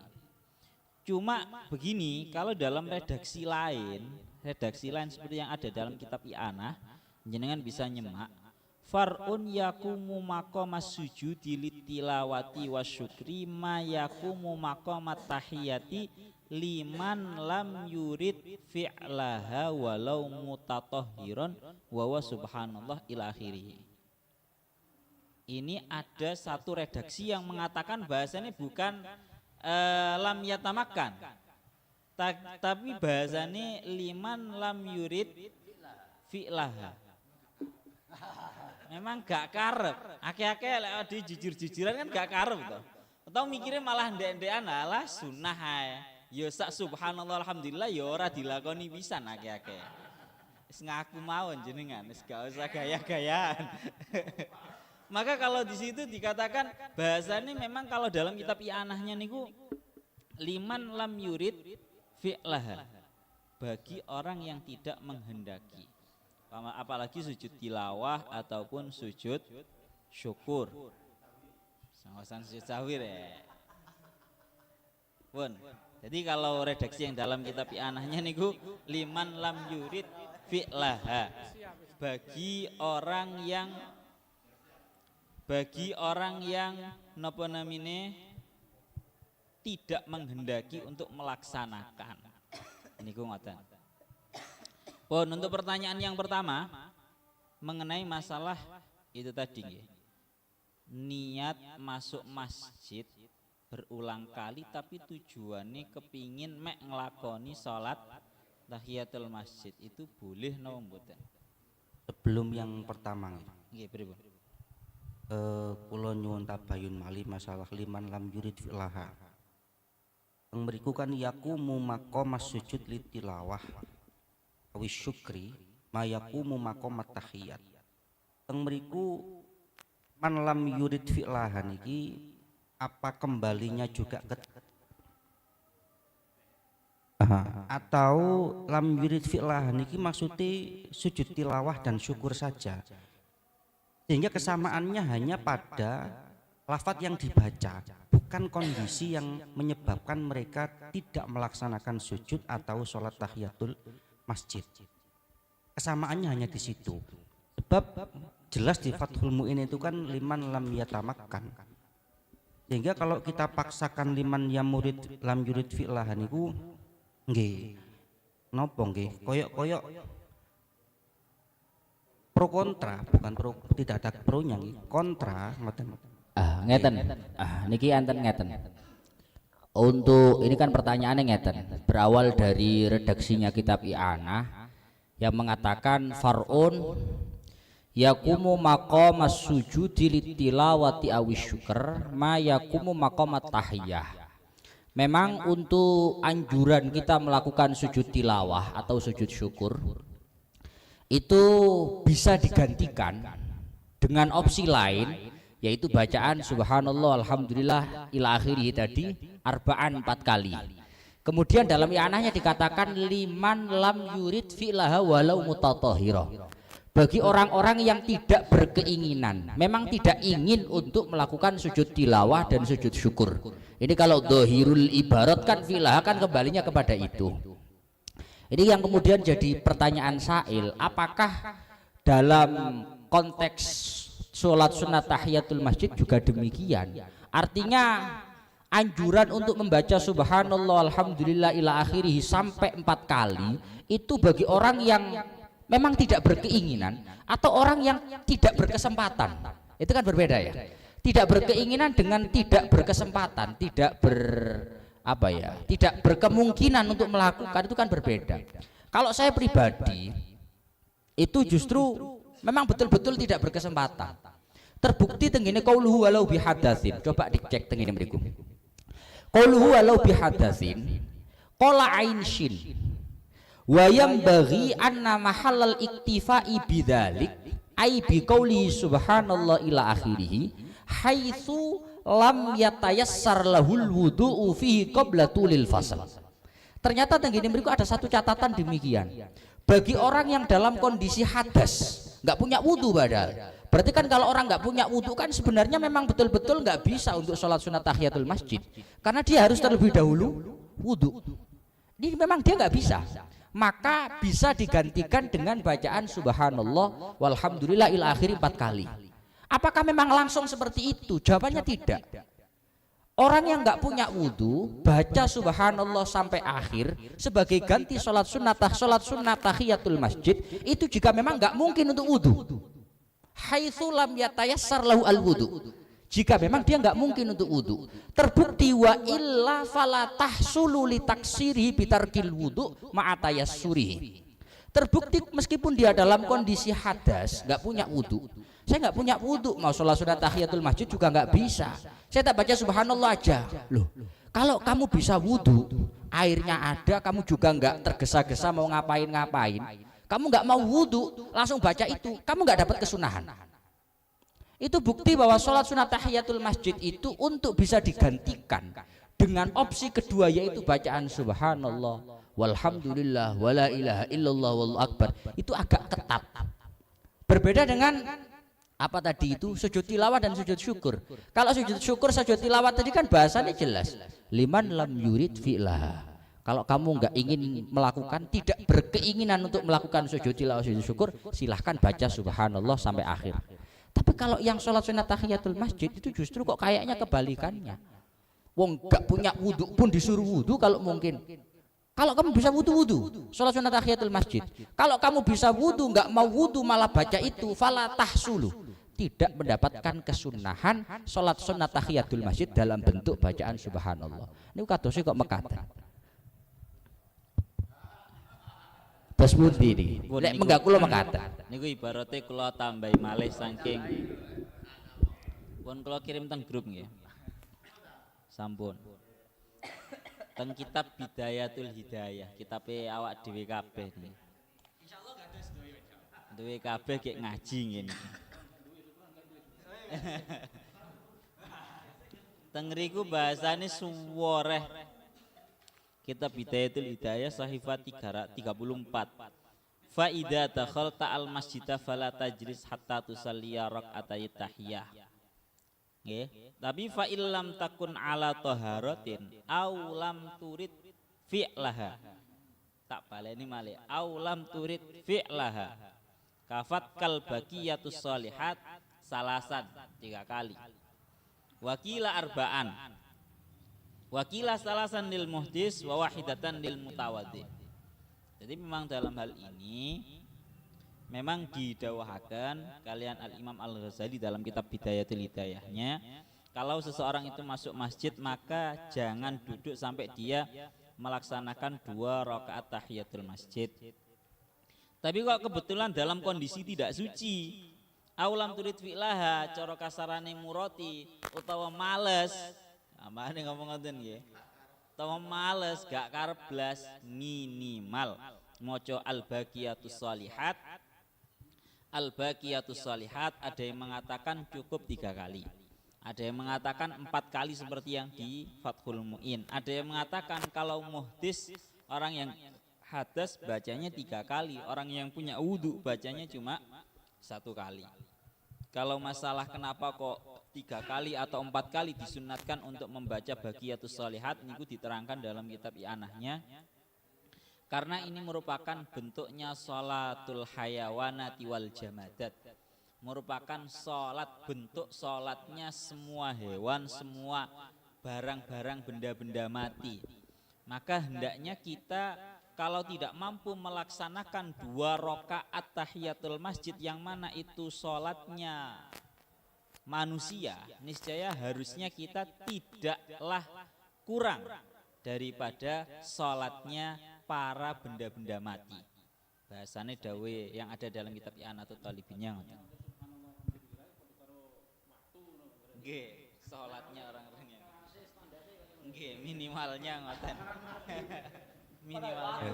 Cuma begini, kalau dalam redaksi lain seperti yang ada dalam kitab I'anah, jenengan bisa nyemak far'un yakumu maqamas sujudi litilawati wasyukri ma yakumu maqamat tahiyati liman lam yurid fi'laha walau mutatahhiran wa subhanallah ila akhirih. Ini ada satu redaksi yang mengatakan bahasanya bukan lam yatamakan, tapi bahasanya liman lam yurid fi'laha. memang gak karep. Ake-ake lek di jujur-jujuran kan gak karep toh. Atau mikirnya malah ndek-ndekan alah sunah ae. Ya sak subhanallah alhamdulillah ya ora dilakoni pisan ake-ake. Wis ngaku mawon jenengan, wis gak usah gaya-gayaan. Maka kalau di situ dikatakan bahasanya memang kalau dalam kitab i'anahnya niku liman lam yurid fi'laha, bagi orang yang tidak menghendaki, apalagi sujud tilawah ataupun sujud syukur. Sangosan sujud sahwir ya. Pun. Jadi kalau redaksi yang dalam kitab i'anahnya niku liman lam yurid fi'laha, bagi orang yang napa namine tidak menghendaki untuk melaksanakan. Niku ngoten. Pun untuk pertanyaan yang pertama mengenai masalah itu tadi nggih. Niat masuk masjid berulang kali tapi tujuannya kepingin mek ngelakoni sholat tahiyatul masjid, itu boleh napa mboten? Sebelum yang pertama Nggih, pripun? Kula nyuwun tabayun malih masalah liman lam yurid fi'laha. Teng mriku kan yaqumu maqamas sujud litilawah awis syukri ma yaqumu maqamat tahiyat. Teng mriku man lam yurid fi'laha niki apa kembalinya juga ke atau lam yurid fi'laha niki maksudnya sujud tilawah dan syukur saja, sehingga kesamaannya hanya pada lafadz yang dibaca, bukan kondisi yang menyebabkan mereka tidak melaksanakan sujud atau sholat tahiyatul masjid. Kesamaannya hanya di situ. Sebab jelas di Fathul Mu'in itu kan liman lam yatamakkan. Sehingga kalau kita paksakan liman yamurid lam yurid fi'laha niku nggih napa nggih koyok-koyok pro kontra, bukan pro, tidak ada pronya nggih, kontra ngoten. Ngeten. Niki enten ngeten. Untuk ini kan pertanyaannya ngeten. Berawal dari redaksinya kitab i'anah yang mengatakan far'un yakumu maqamas sujudi litilawati awis syukur ma yakumu maqamat tahiyah. Memang untuk anjuran kita melakukan sujud tilawah atau sujud syukur itu bisa digantikan dengan opsi lain, yaitu bacaan subhanallah alhamdulillah ila akhirih tadi arba'an 4 kali. Kemudian dalam i'anahnya dikatakan liman lam yurid fi'laha walau mutatahhira, bagi orang-orang yang tidak berkeinginan, memang tidak ingin untuk melakukan sujud tilawah dan sujud syukur. Ini kalau dhahirul ibarat kan fi'laha kan kembalinya kepada itu. Ini yang kemudian jadi pertanyaan sail, apakah dalam konteks sholat sunat tahiyatul masjid juga demikian? Artinya anjuran untuk membaca subhanallah alhamdulillah ila akhirih sampai 4 kali itu bagi orang yang memang tidak berkeinginan atau orang yang tidak berkesempatan. Itu kan berbeda ya. Tidak berkeinginan dengan tidak berkesempatan, tidak berkemungkinan untuk melakukan, itu kan berbeda. Kalau saya pribadi itu justru memang betul-betul tidak berkesempatan. Terbukti tenggine qauluhu walau bihadatsin. Coba dicek tenggine mriku. Qauluhu walau bihadatsin qala ain shin wa yambaghi anna mahallal iktifai bidzalik ai bi qauli subhanallah ila akhirih haitsu lam yatayassar lahul wudu'u fihi qabla tulil fasl. Ternyata tenggine mriku ada satu catatan demikian. Bagi orang yang dalam kondisi hadas, nggak punya wudu padahal. Berarti kan kalau orang nggak punya wudu kan sebenarnya memang betul-betul nggak bisa untuk sholat sunat tahiyatul masjid, karena dia harus terlebih dahulu wudu. Ini memang dia nggak bisa. Maka bisa digantikan dengan bacaan subhanallah walhamdulillah ila akhiri 4 kali. Apakah memang langsung seperti itu? Jawabannya tidak. Orang yang nggak punya wudu baca subhanallah sampai akhir sebagai ganti sholat sunat tahiyatul masjid itu jika memang nggak mungkin untuk wudu. Haitsu lam yatayassar lahu al wudu. Jika memang dia nggak mungkin untuk wudu. Terbukti wa illa fala tahsulu li taksirihi bitarkil wudu ma'atayassurihi. Terbukti meskipun dia dalam kondisi hadas, nggak punya wudhu. Saya nggak punya wudhu, mau sholat sunat tahiyatul masjid juga nggak bisa. Saya tak baca subhanallah aja. Loh, kalau kamu bisa wudhu, airnya ada, kamu juga nggak tergesa-gesa mau ngapain-ngapain, kamu nggak mau wudhu, langsung baca itu, kamu nggak dapat kesunahan. Itu bukti bahwa sholat sunat tahiyatul masjid itu untuk bisa digantikan dengan opsi kedua, yaitu bacaan subhanallah walhamdulillah wala ilaha illallah wallahu akbar. Itu agak ketat. Berbeda dengan apa tadi itu, sujud tilawat dan sujud syukur. Kalau sujud syukur, sujud tilawat tadi kan bahasanya jelas. Liman lam yurid fi'laha. Kalau kamu nggak ingin melakukan, tidak berkeinginan untuk melakukan sujud tilawat, sujud syukur, silahkan baca subhanallah sampai akhir. Tapi kalau yang sholat sunat tahiyatul masjid itu justru kok kayaknya kebalikannya. Wong nggak punya wudhu pun disuruh wudhu kalau mungkin. Kalau kamu bisa wudhu, sholat sunat tahiyatul masjid. Kalau kamu bisa wudhu, nggak mau wudhu malah baca itu, fala tahsulu, tidak mendapatkan kesunahan sholat sunat tahiyatul masjid dalam bentuk bacaan subhanallah. Ini katosnya kok mekatan. Terus budi ini, lek menggak kula mekatan. Niku ibaratnya kula tambahi malih saking pun kula kirim teng grup nggih. Sampun. Teng kitab Bidayatul Hidayah, kitabe awak dhewe kabeh niki. Insyaallah gak ada duwe kabeh gek ngaji ngene. Teng riku bahasane suworeh. Kitab Bidayatul Hidayah sahifah 34. Fa idza dakhalta al masjida fala tajlis hatta tusalliya rak'atay tahiyah. Nggih, tapi fa illam takun ala taharatin aw lam turid fi'laha. Tak baleni malih, aw lam turid fi'laha. Kafat kal baqiyatus shalihat salasan 3 kali. Wakila arba'an. Wakila salasan lil muhdis wa wahidatan lil mutawaddi. Jadi memang dalam hal ini memang didawahkan kalian Al-Imam Al-Ghazali dalam kitab Bidayatul Hidayahnya, kalau seseorang itu masuk masjid maka jangan duduk sampai dia melaksanakan 2 rakaat tahiyatul masjid. Tapi kok kebetulan dalam kondisi tidak suci, aulam turid fi'laha, cara kasarane muroti utawa males, amane ngomong ngoten nggih. Utawa males gak karep blas, minimal maca al-baqiyatus shalihat. Al-baqiyatus shalihat ada yang mengatakan cukup 3 kali. Ada yang mengatakan 4 kali seperti yang di Fathul Mu'in. Ada yang mengatakan kalau muhdis, orang yang hadas bacanya 3 kali, orang yang punya wudhu bacanya cuma 1 kali. Kalau masalah kenapa kok 3 kali atau 4 kali disunatkan untuk membaca baqiyatus shalihat, niku diterangkan dalam kitab I'anahnya. Karena ini merupakan bentuknya sholatul hayawanati wal jamadat, merupakan sholat, bentuk sholatnya semua hewan, semua barang-barang, benda-benda mati. Maka hendaknya kita kalau tidak mampu melaksanakan 2 rakaat tahiyatul masjid yang mana itu sholatnya manusia, niscaya harusnya kita tidaklah kurang daripada sholatnya para benda-benda mati. Bahasane dawe yang ada dalam kitab I'anatul Talibinnya. Nggih, salatnya orang-orangnya. Nggih, minimalnya ngoten. Minimalnya.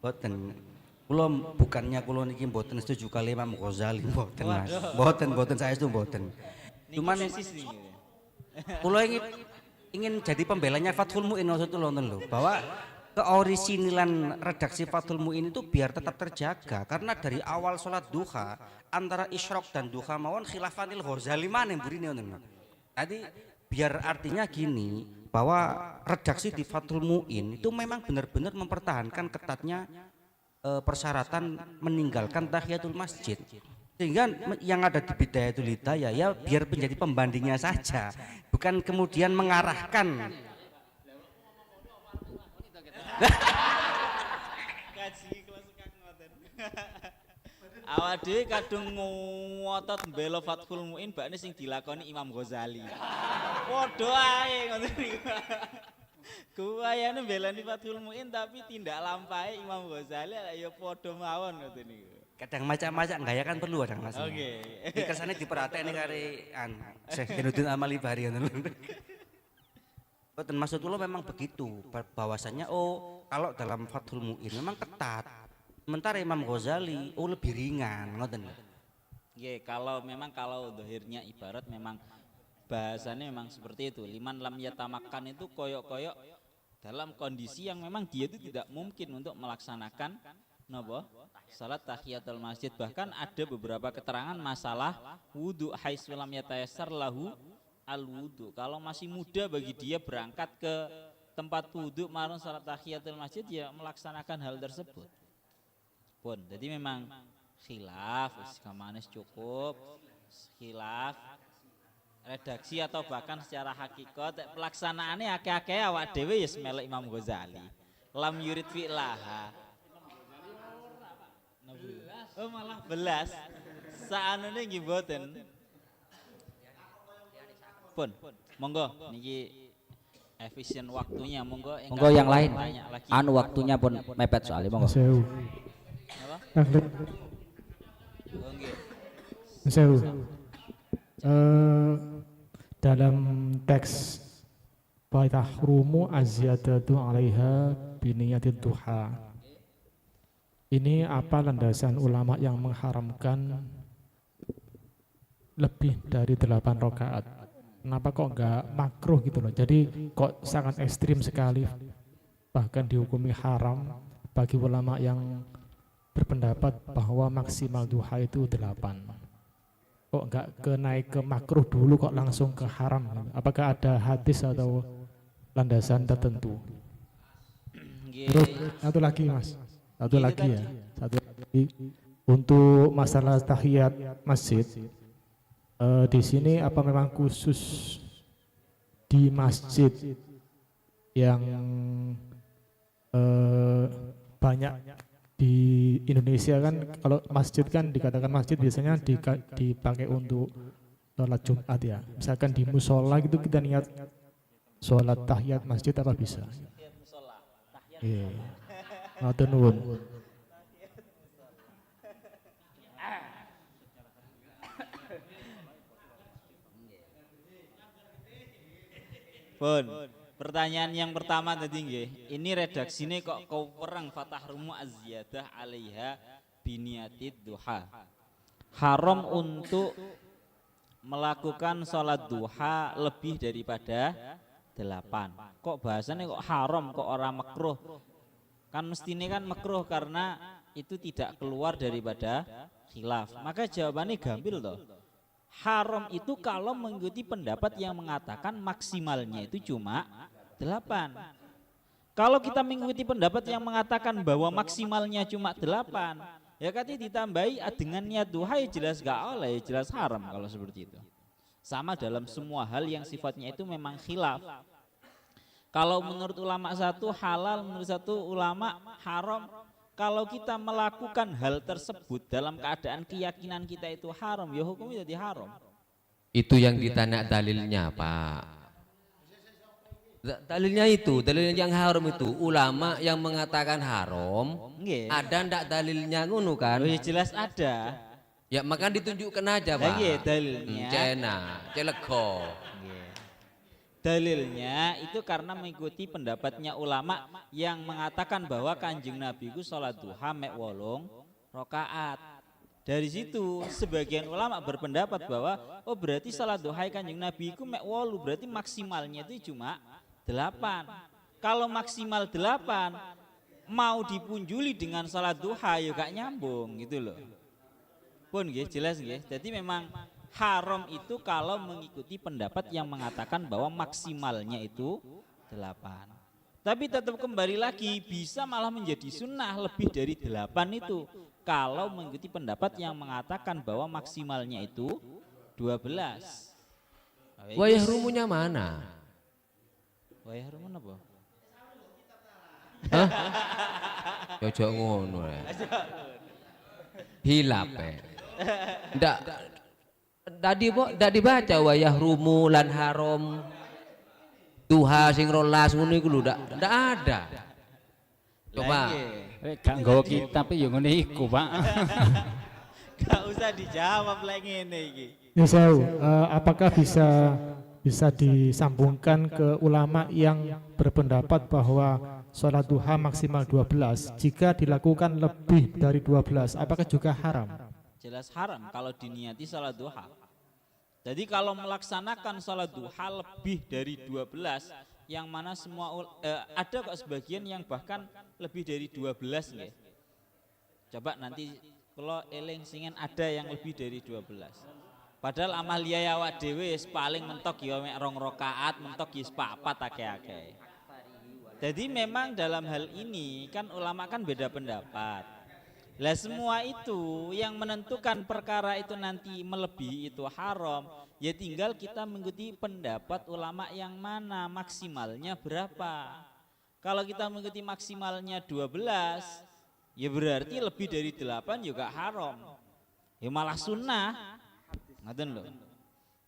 Boten. Kula bukannya kula niki mboten setuju kali Imam Ghazali, mboten Mas. Mboten saya itu mboten. Cuman kula ingin jadi pembelanya Fathul Mu'in maksudnya nonton lho, bahwa keorisinilan redaksi Fathul Mu'in itu biar tetap terjaga, karena dari awal sholat duha antara isyraq dan duha mawon khilafanil Ghazali maneh mburine ngoten. Tadi biar artinya gini, bahwa redaksi di Fathul Mu'in itu memang benar-benar mempertahankan ketatnya persyaratan meninggalkan tahiyatul masjid, sehingga yang ada di Bidayatul Hidayah ya biar menjadi pembandingnya saja, bukan kemudian mengarahkan. Awak dhewe kadung ngotot mbela Fathul Mu'in bakne sing dilakoni Imam Ghazali. Padha ae ngoten niku. Kuwayane belani Fathul Muin tapi tindak lampai Imam Ghazali ya padha mawon ngoten niku. Kadang macam-macam gaya kan perlu kadang Mas. Oke. Iki kersane diperhatekne kare Syekh Khairuddin Al-Malibari ngoten. Betul, maksud kula memang begitu bahwasanya kalau dalam Fathul Muin memang ketat. Sementara Imam Ghazali lebih ringan ngoten. Nggih, kalau dohirnya ibarat memang bahasanya memang seperti itu. Liman lam yatamakan itu koyok-koyok dalam kondisi yang memang dia itu tidak mungkin untuk melaksanakan salat tahiyatul masjid. Bahkan ada beberapa keterangan masalah wudu haitsu lam yatayassar lahu al wudu. Kalau masih muda bagi dia berangkat ke tempat wudu marun salat tahiyatul masjid ya melaksanakan hal tersebut. Pun, jadi memang khilaf, kamanes cukup, khilaf redaksi atau bahkan secara hakikat pelaksanaannya akeh-akeh awak dhewe ya melek Imam Ghazali. Lam yurid fi'laha. Oh malah belas. Saanune nggih mboten. Pun, monggo niki efisien waktunya monggo yang lain. Lagi. Anu waktunya pun mepet soalnya monggo. Sewu. Apa? Oh, nggih. Sewu. Dalam teks Fatahrumu azyadatu 'alaiha biniyatid duha. Ini apa landasan ulama yang mengharamkan lebih dari 8 rakaat? Kenapa kok enggak makruh gitu loh? Jadi kok sangat ekstrim sekali, bahkan dihukumi haram bagi ulama yang berpendapat bahwa maksimal duha itu 8. Kok enggak naik ke makruh dulu kok langsung ke haram? Apakah ada hadis atau landasan tertentu? Terus satu lagi Mas, satu lagi untuk masalah tahiyat masjid. Di sini apa memang khusus di masjid yang banyak di Indonesia kan, kalau masjid kan dikatakan masjid biasanya dipakai untuk sholat Jumat ya. Misalkan di musola gitu kita niat sholat tahiyat masjid apa bisa? Iya. Matur nuwun. Pun, pertanyaan yang pertama tadi nggih, ini redaksine kok perang Fatahrumu azziyadah 'alaiha biniyatid duha. Haram untuk melakukan sholat duha lebih daripada 8. Kok bahasanya kok haram, kok orang makruh? Kan mestinya kan makruh karena itu tidak keluar daripada khilaf. Maka jawabannya gampil toh. Haram itu kalau mengikuti pendapat yang mengatakan maksimalnya itu cuma 8. Kalau kita mengikuti pendapat yang mengatakan bahwa maksimalnya cuma 8, ya katanya ditambahi dengan niat duha ya jelas gak oleh, ya jelas haram kalau seperti itu. Sama dalam semua hal yang sifatnya itu memang khilaf. Kalau menurut ulama satu halal, menurut satu ulama haram. Kalau kita melakukan hal tersebut dalam keadaan keyakinan kita itu haram, ya hukumnya jadi haram. Itu yang ditanya dalilnya, Pak. Dalilnya yang haram itu ulama yang mengatakan haram. Nggih. Ada ndak dalilnya ngono kan? Oh, ya jelas ada. Ya maka ditunjukkan aja, Pak. Nggih, dalilnya. Cena, celego. Dalilnya itu karena mengikuti pendapatnya ulama yang mengatakan bahwa Kanjeng Nabi itu sholat duha mek 8 rakaat. Dari situ sebagian ulama berpendapat bahwa berarti sholat duha Kanjeng Nabi itu mek 8, berarti maksimalnya itu cuma 8. Kalau maksimal 8 mau dipunjuli dengan sholat duha ya gak nyambung gitu loh. Pun nggih jelas nggih. Jadi memang haram itu kalau mengikuti pendapat yang mengatakan bahwa maksimalnya itu 8. Tapi tetap kembali lagi bisa malah menjadi sunnah lebih dari 8 itu kalau mengikuti pendapat yang mengatakan bahwa maksimalnya itu 12. Wayah rumunya mana? Wayah rumun apa? Hah? Ojo ngono ya. Hilap ya. Ndak dibaca wayah rumu lan haram. Duha sing 12 ngono iku lho ndak ada. Coba. Gak nggawa kitab ya ngene iku, Pak. Gak usah dijawab lagi ngene iki. Ya Sewu, apakah bisa disambungkan ke ulama yang berpendapat bahwa sholat duha maksimal 12 jika dilakukan lebih dari 12 apakah juga haram? Jelas haram kalau diniati sholat duha. Jadi kalau melaksanakan sholat duha lebih dari 12, yang mana semua ada kok sebagian yang bahkan lebih dari 12 nggih. Coba nanti kalau eling singen ada yang lebih dari 12. Padahal amal liya awak dhewe paling mentok ya mek 2 rakaat, mentok ya 4 akeh-akeh. Jadi memang dalam hal ini kan ulama kan beda pendapat. Lah semua itu yang menentukan perkara itu nanti melebihi itu haram, ya tinggal kita mengikuti pendapat ulama yang mana maksimalnya berapa. Kalau kita mengikuti maksimalnya 12, ya berarti lebih dari 8 juga haram. Ya malah sunnah. Ngaten lho.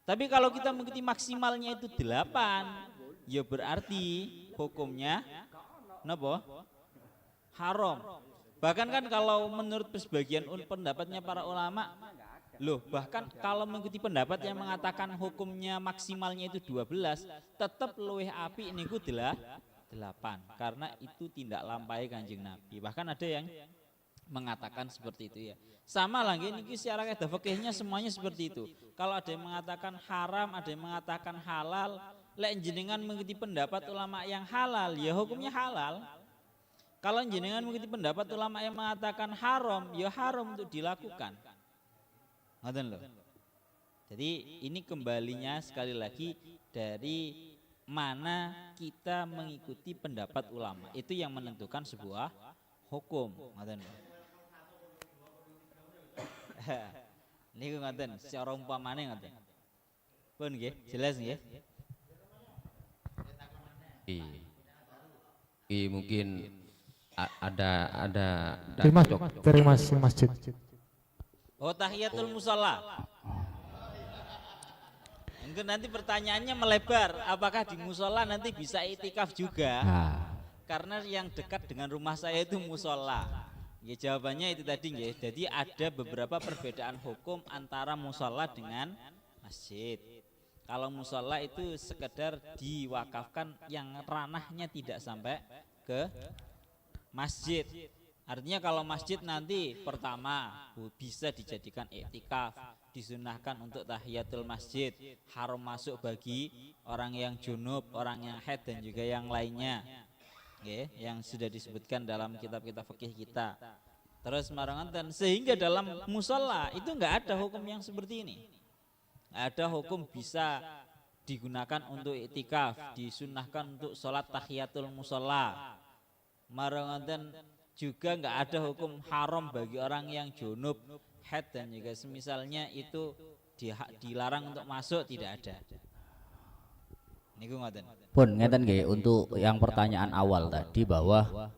Tapi kalau kita mengikuti maksimalnya itu 8, ya berarti hukumnya napa? Haram. Bahkan kan kalau menurut sebagian pendapatnya para ulama, loh bahkan kalau mengikuti pendapat yang mengatakan hukumnya maksimalnya itu 12, tetap luwih apik niku 8 karena itu tindak lampahi Kanjeng Nabi. Bahkan ada yang mengatakan seperti itu ya. Sama lagi niki secara kaidah fikihnya semuanya seperti itu. Kalau ada yang mengatakan haram, ada yang mengatakan halal, lek jenengan mengikuti pendapat ulama yang halal, ya hukumnya halal. Kalau jenengan mengikuti pendapat ulama yang mengatakan haram, ya haram untuk dilakukan. Ngoten lho. Jadi ini kembalinya sekali lagi dari mana kita mengikuti pendapat ulama. Itu yang menentukan sebuah hukum. Ngoten lho. Niku ngoten, secara umpamane ngoten. Pun nggih, jelas nggih. Mungkin ada Dari masjid. Oh tahiyatul musalla. Mungkin nanti pertanyaannya melebar, apakah di musola nanti bisa itikaf juga? Karena yang dekat dengan rumah saya itu musola. Ya jawabannya itu tadi ya. Jadi ada beberapa perbedaan hukum antara musola dengan masjid. Kalau musola itu sekedar diwakafkan yang ranahnya tidak sampai ke masjid. Artinya kalau masjid nanti pertama bisa dijadikan iktikaf, disunahkan untuk tahiyatul masjid, haram masuk bagi orang yang junub, orang yang haid dan juga yang lainnya. Okay, yang sudah disebutkan dalam kitab-kitab fikih kita. Terus marangan sehingga dalam musola itu enggak ada hukum yang seperti ini. Ada hukum bisa digunakan untuk iktikaf, disunahkan untuk sholat tahiyatul musola. Marangan juga enggak ada hukum haram bagi orang yang junub, haid dan juga semisalnya itu dilarang untuk masuk, tidak ada. Niku ngoten. Pun ngeten nggih untuk yang pertanyaan awal tadi bahwa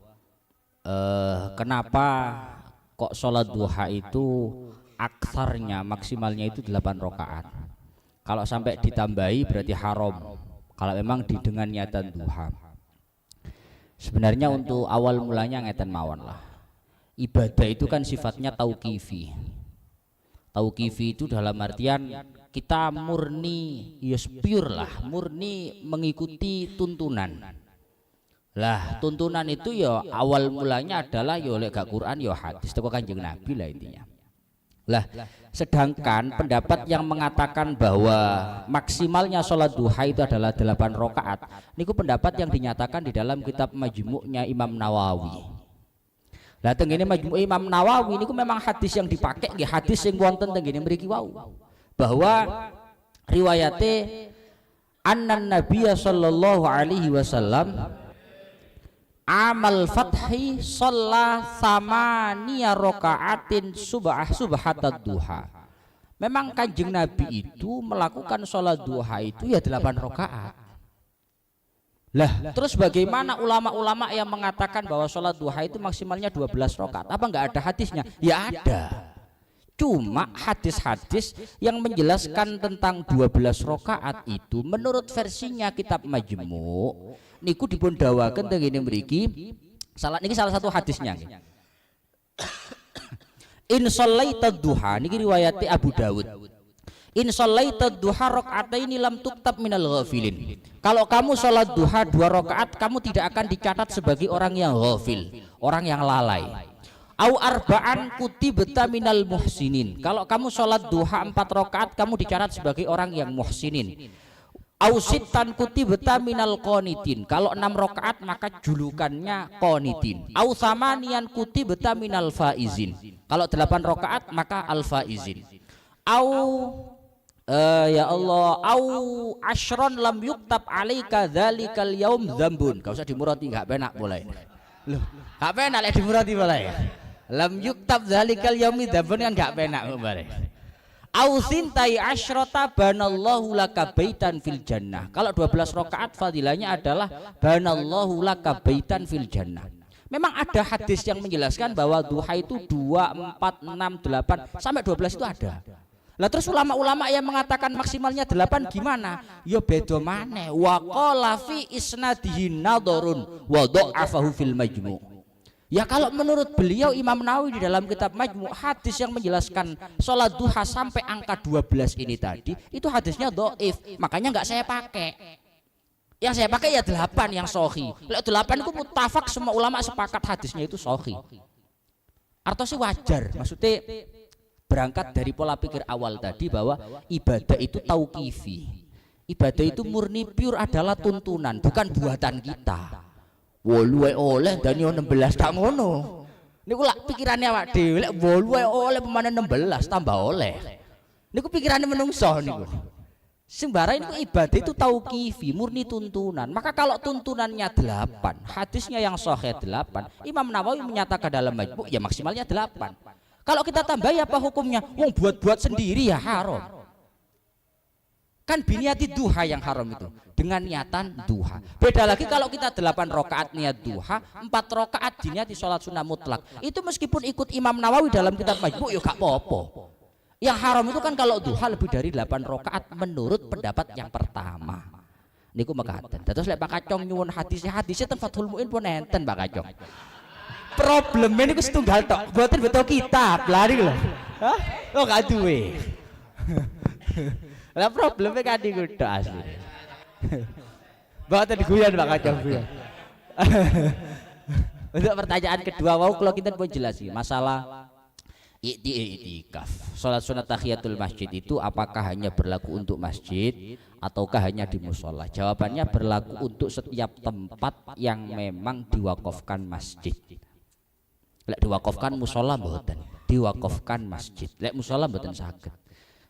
kenapa kok sholat duha itu aksarnya maksimalnya itu 8 rakaat. Kalau sampai ditambahi berarti haram. Kalau memang dengan niatan duha. Sebenarnya untuk awal mulanya ngeten mawon lah. Ibadah itu kan sifatnya tauqifi. Tauqifi itu dalam artian kita murni, ya pure lah, murni mengikuti tuntunan. Lah tuntunan itu ya awal mulanya adalah ya oleh gak Quran ya hadis teko Kanjeng Nabi lah intinya. Lah sedangkan pendapat yang mengatakan bahwa maksimalnya sholat duha itu adalah 8 rakaat, niku pendapat yang dinyatakan di dalam kitab Majmu'nya Imam Nawawi. Lah tengene Majmu' Imam Nawawi niku memang hadis yang dipakai nggih hadis sing wonten tengene mriki wau. Bahwa riwayate annan nabiyya sallallahu alaihi wasallam amal fathi shalla samaniya rakaatin subhatad duha. Memang Kanjeng Nabi itu melakukan sholat duha itu ya 8 rakaat. Lah terus bagaimana ulama-ulama yang mengatakan bahwa sholat duha itu maksimalnya 12 rakaat? Apa enggak ada hadisnya? Ya ada. Cuma hadis-hadis yang menjelaskan tentang 12 rakaat itu menurut versinya kitab Majmu' niku dipun dawaken teng ngene mriki. Salah satu hadisnya. In shallaita duha niki riwayat Abu Dawud. In shallaita duha raka'ataini lam tuktab minal ghafilin. Kalau kamu sholat duha 2 rakaat, kamu tidak akan dicatat sebagai orang yang ghafil, orang yang lalai. Au arba'an kutibta minal muhsinin. Kalau kamu sholat duha 4 rakaat, kamu dicatat sebagai orang yang muhsinin. Au sittan kutibta minal qanitin. Kalau 6 rakaat maka julukannya qanitin. Au thamanian kutibta minal faizin. Kalau 8 rakaat maka al faizin. Au ya Allah, au asyron lam yuktab alaika dzalikal yaum dzambun. Gak usah dimurati, gak penak boleh. Loh, gak penak lek dimurati boleh. Lam yuktab dzalikal yaumi dzambun kan gak penak boleh. Au sintai asyrata banallahu laka baitan fil jannah. Kalau 12 rakaat fadilahnya adalah banallahu laka baitan fil jannah. Memang ada hadis yang menjelaskan bahwa duha itu 2, 4, 6, 8 sampai 12 itu ada. Lah terus ulama-ulama yang mengatakan maksimalnya 8 gimana? Ya beda maneh. Wa qala fi isnadihi nadharun wa dha'afahu fil majmu'. Ya kalau menurut beliau Imam Nawawi di dalam kitab Majmu' hadis yang menjelaskan sholat duha sampai angka 12 ini tadi itu hadisnya dhaif, makanya nggak saya pakai. Yang saya pakai ya 8 yang sahih. Lek 8 itu muttafaq, semua ulama sepakat hadisnya itu sahih. Artinya sih wajar, maksudnya berangkat dari pola pikir awal tadi bahwa ibadah itu tauqifi. Ibadah itu murni pure adalah tuntunan, bukan buatan kita. Woluwe oleh dan yo 16 tak ngono. Niku lak pikirannya awak dhewe lek woluwe oleh pemane 16 tambah oleh. Niku pikirannya menungso niku. Sembara niku ibadah itu tauqifi, murni tuntunan. Maka kalau tuntunannya 8, hadisnya yang sahih 8, Imam Nawawi menyatakan dalam Majmu' ya maksimalnya 8. Kalau kita tambah ya apa hukumnya? Wong buat-buat sendiri ya haram. Kan biniati duha yang haram itu dengan niatan duha. Beda lagi kalau kita 8 rakaat niat duha, 4 rakaat diniati sholat sunnah mutlak. Itu meskipun ikut Imam Nawawi dalam kitab Majmu' ya gak apa-apa. Yang haram itu kan kalau duha lebih dari 8 rakaat menurut pendapat yang pertama. Niku mekaten. Terus lek Pak Kacong nyuwun hadisnya ten Fathul Muin pun enten Pak Kacong. Problemnya niku setunggal tok, mboten betul kitab lari lho. Hah? Oh gak duwe. Lah problemnya kan di kuda asli. Mboten guyon Pak Kacong guyon. Untuk pertanyaan kedua wow kalau kita pun jelasin masalah i'tikaf. Salat sunat tahiyatul masjid itu apakah hanya berlaku untuk masjid ataukah hanya di musola? Jawabannya berlaku untuk setiap tempat yang memang diwakafkan masjid. Lek diwakafkan musola mboten, diwakafkan masjid. Lek musola mboten saged.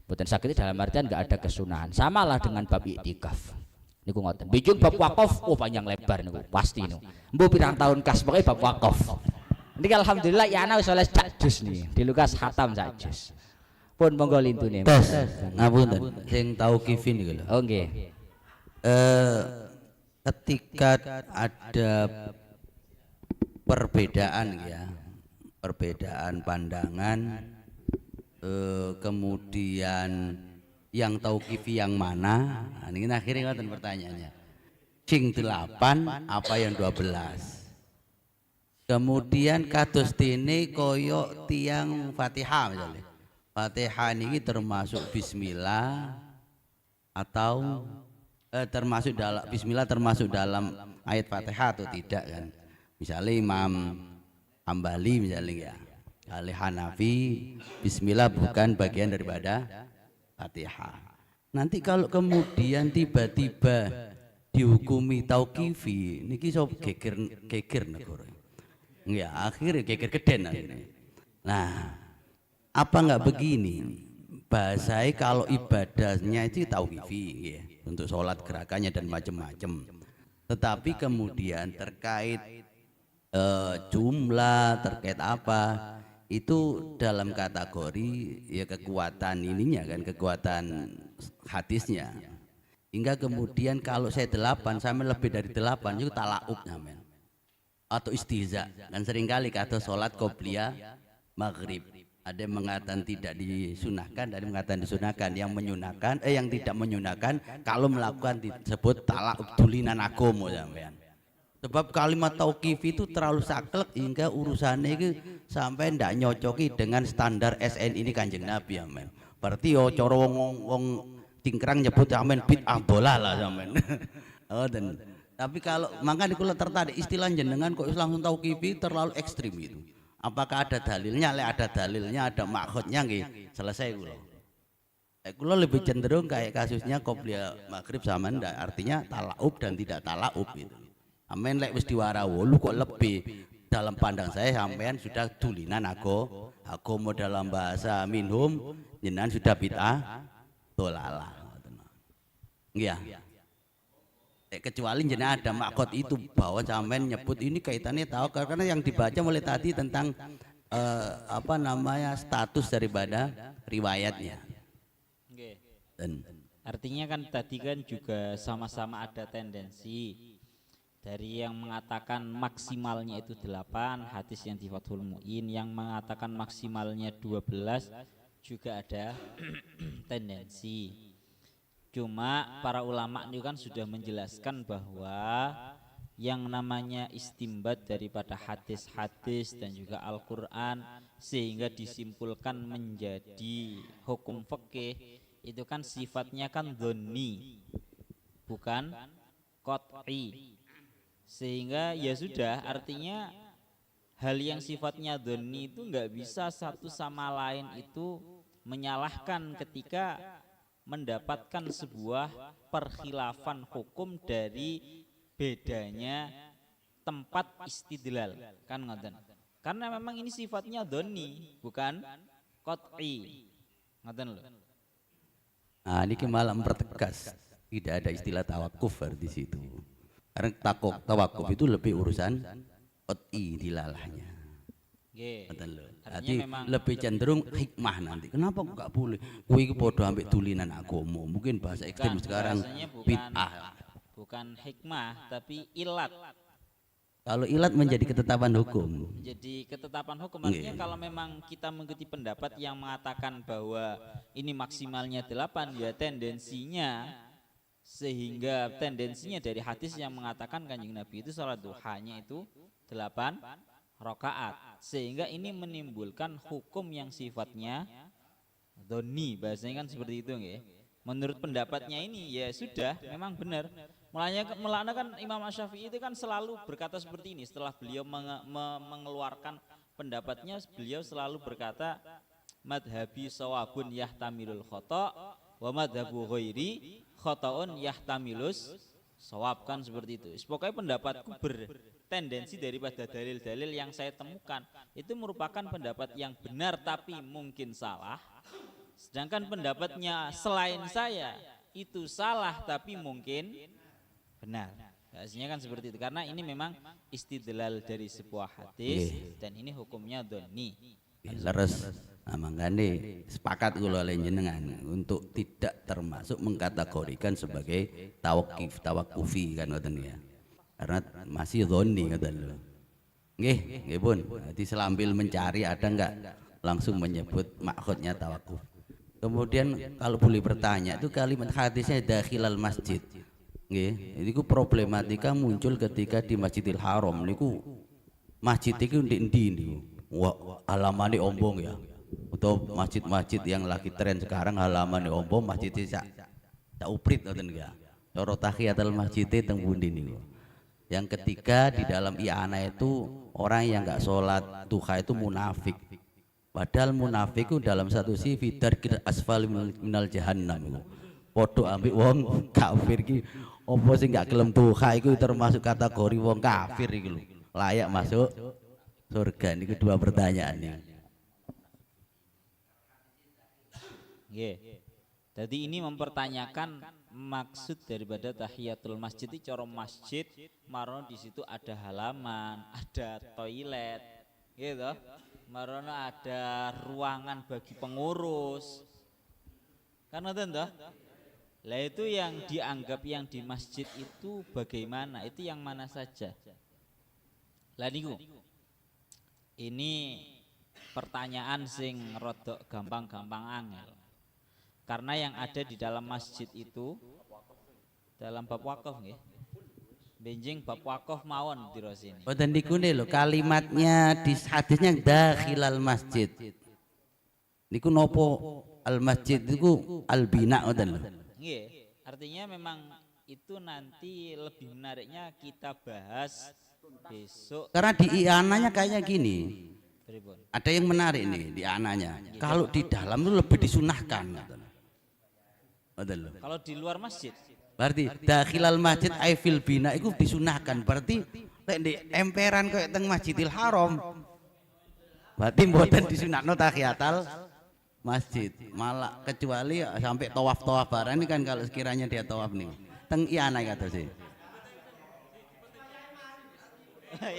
Mboten saged dalam artian enggak ada kesunahan. Samalah dengan bab i'tikaf. Niku ngoten. Bijun bab wakaf, oh panjang lebar niku, pasti niku. Mbuh pirang tahun kas pokoke bab wakaf. Niki alhamdulillah ya ana wis oleh sak juz niki. Di Lukas khatam sak juz. Pun monggo lintune. Ngapunten, sing tauqifin niku lho. Oh nggih. Ketika ada perbedaan ya, perbedaan pandangan, kemudian yang tauqifi yang mana? Nah, ini akhirnya ngoten pertanyaannya. Sing 8 apa yang 12? Kemudian kados dene koyo tiang Fatihah misalnya. Fatihah ini termasuk bismillah atau termasuk dalam bismillah termasuk dalam ayat Fatihah atau tidak kan? Misalnya Imam Hambali misalnya ya. Al Hanafi bismillah bukan bagian daripada Fatihah. Nanti kalau kemudian tiba-tiba dihukumi tauqifi niki iso geger negara. Ya akhirnya geger geden ini. Nah, apa enggak begini? Bahasanya kalau ibadahnya itu tauqifi ya, untuk sholat gerakannya dan macam-macam. Tetapi kemudian terkait jumlah, terkait apa? Itu dalam kategori ya kekuatan ininya kan, kekuatan hadisnya. Hingga kemudian kalau saya 8 sampai lebih dari 8 itu talaub namanya atau istihza. Dan seringkali kata sholat qobliyah maghrib Ada yang mengatakan tidak disunahkan, ada yang mengatakan disunahkan. Yang menyunahkan, yang tidak menyunahkan kalau melakukan disebut talak dulinan agama sampean. Sebab kalimat tauqif itu terlalu saklek hingga urusannya itu sampai ndak nyocoki dengan standar SN ini Kanjeng Nabi amen. Berarti yo cara wong tingkrang nyebut amen bid'ah bola lah amen. Oh, tapi kalau makanya kula tertarik istilah jenengan kok langsung tauqifi terlalu ekstrim itu. Apakah ada dalilnya? Lek ada dalilnya, ada maksudnya nggih. Selesai kula. Kula lebih cenderung kayak kasusnya qobliyah maghrib sama ndak artinya talaub dan tidak talaub itu. Amin lek wis diwarawo lu kok lebih dalam pandang saya sampean sudah dulinan aku mau dalam bahasa minhum jenengan sudah bid'ah dolalah nggih ya. Kecuali jenengan ada maksud itu bahwa sampean nyebut ini kaitannya tahu karena yang dibaca mulai tadi tentang apa namanya status daripada riwayatnya. Dan Artinya kan tadi kan juga sama-sama ada tendensi dari yang mengatakan maksimalnya itu 8 hadis yang di Fathul Mu'in, yang mengatakan maksimalnya 12 juga ada tendensi. Cuma para ulama itu kan sudah menjelaskan bahwa yang namanya istimbat daripada hadis-hadis dan juga Al-Quran sehingga disimpulkan menjadi hukum fikih itu kan sifatnya kan dhonni bukan qat'i. Sehingga ya sudah, artinya hal yang sifatnya dhonni itu nggak bisa satu sama lain itu menyalahkan ketika mendapatkan sebuah perkhilafan hukum dari bedanya tempat istidlal kan ngoten. Karena memang ini sifatnya dhonni bukan qat'i. Ngoten lho. Nah, ini malah mempertegas tidak ada istilah tawakuf di situ. Karena tawakuf itu lebih urusan qat'i dilalahnya. Jadi lebih cenderung hikmah nanti. Kenapa kok gak boleh? Kuwi iki padha ambek dulinan agama. Mungkin bahasa ekstrem sekarang bid'ah. Bukan hikmah tapi ilat. Kalau ilat menjadi ketetapan hukum. Jadi ketetapan hukum artinya kalau memang kita mengikuti pendapat yang mengatakan bahwa ini maksimalnya 8 ya tendensinya sehingga tendensinya dari hadis yang mengatakan Kanjeng Nabi itu salat duhanya itu 8 rakaat sehingga ini menimbulkan hukum yang sifatnya dhonni, bahasanya kan seperti itu nggih. Menurut pendapatnya ini ya sudah memang benar. Mulanya kan Imam Asy-Syafi'i itu kan selalu berkata seperti ini setelah beliau mengeluarkan pendapatnya, beliau selalu berkata madhabi sawabun yahtamilul khata wa madhabu ghairi khata'un yahtamilus shawab, kan seperti itu. Pokoknya pendapatku bertendensi daripada dalil-dalil yang saya temukan itu merupakan pendapat yang benar tapi mungkin salah, sedangkan pendapatnya selain saya itu salah tapi mungkin benar. Biasanya kan seperti itu karena ini memang istidlal dari sebuah hadis dan ini hukumnya dhonni. Leres. Nah, makanya sepakat kula jenengan untuk tidak termasuk mengkategorikan sebagai tawakufi kan ngoten ya. Karena masih dhonni ngoten lho. Nggih pun. Jadi selambil mencari ada enggak langsung menyebut maksudnya tawakuf. Kemudian kalau boleh bertanya itu kalimat hadisnya dakhilal masjid. Nggih, itu problematika muncul ketika di Masjidil Haram niku masjid itu ndi niku. Wah, halamane ombong ya. Atau masjid-masjid yang lagi tren sekarang halaman ombong masjidnya sak uprit ngoten ya. Cara tahiyatul masjid teng pundi niku. Yang ketiga di dalam i'anah itu orang yang enggak sholat duha itu munafik. Padahal munafik itu dalam satu sifat darkil asfal minal jahannam itu. Podo ambek wong kafir ki opo sing enggak gelem duha iku termasuk kategori wong kafir iki lho. Layak masuk surga. Ini kedua pertanyaan. Jadi ini mempertanyakan maksud daripada tahiyatul masjid itu cara masjid marono di situ ada halaman, ada toilet, gitu. Marono ada ruangan bagi pengurus. Kan ngoten toh? Lah itu yang dianggap yang di masjid itu bagaimana? Itu yang mana saja? Lah niku. Ini pertanyaan sing rodok gampang-gampang angel. Karena yang ada di dalam masjid itu dalam bab wakaf nggih. Benjing bab wakaf mawon dira sini. Boten niku lho kalimatnya di hadisnya dakhilal masjid. Niku nopo al masjid niku al bina ngoten lho. Nggih, artinya memang itu nanti lebih menariknya kita bahas besok. Karena di iananya kayaknya gini. Pripun? Ada yang menarik nih di ananya. Kalau di dalam itu lebih disunahkan. Ngoten lho. Kalau di luar masjid. Berarti dakhilal masjid aifil bina itu disunahkan. Berarti lek di emperan kayak teng Masjidil Haram. Berarti mboten disunahno tahiyatul masjid. Malah kecuali sampai tawaf-tawaf barang ini kan kalau sekiranya dia tawaf nih. Teng iana kata sih.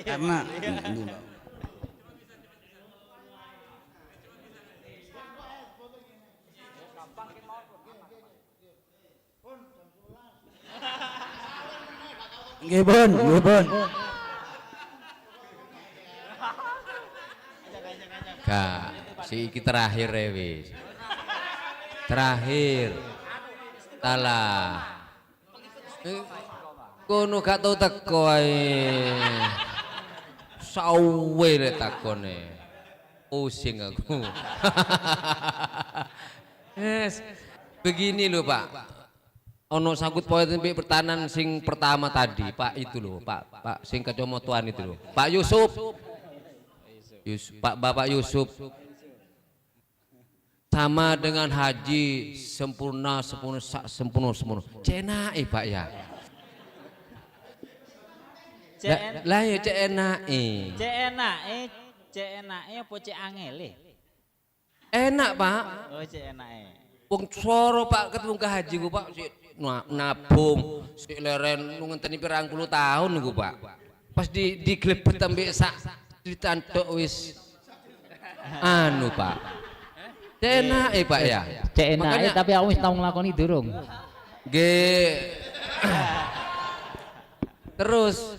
Karena nggih Bun, nggih Bun. Gak, si iki terakhir wis. Terakhir. Talah. Kono gak tau teko ae. Sawe rek takone. Pusing aku. Yes. Begini loh Pak. Ono sangkut poin tempe pertahanan sing pertama tadi, Pak itu loh, Pak sing kecomotuan itu loh. Pak Yusuf. Bapak Yusuf. Sama dengan haji sempurna. Cena Pak ya. Lah ya cena Cena apa cek angele? Enak Pak. Oh cek enake. Wong soro Pak ketemu ke haji ku Pak si nabung si leren ngenteni pirang puluh tahun niku Pak. Pas diglebet ambek sak ditantuk wis anu Pak. Enak Pak ya. Cek enak tapi aku wis tau nglakoni durung. Nggih. Terus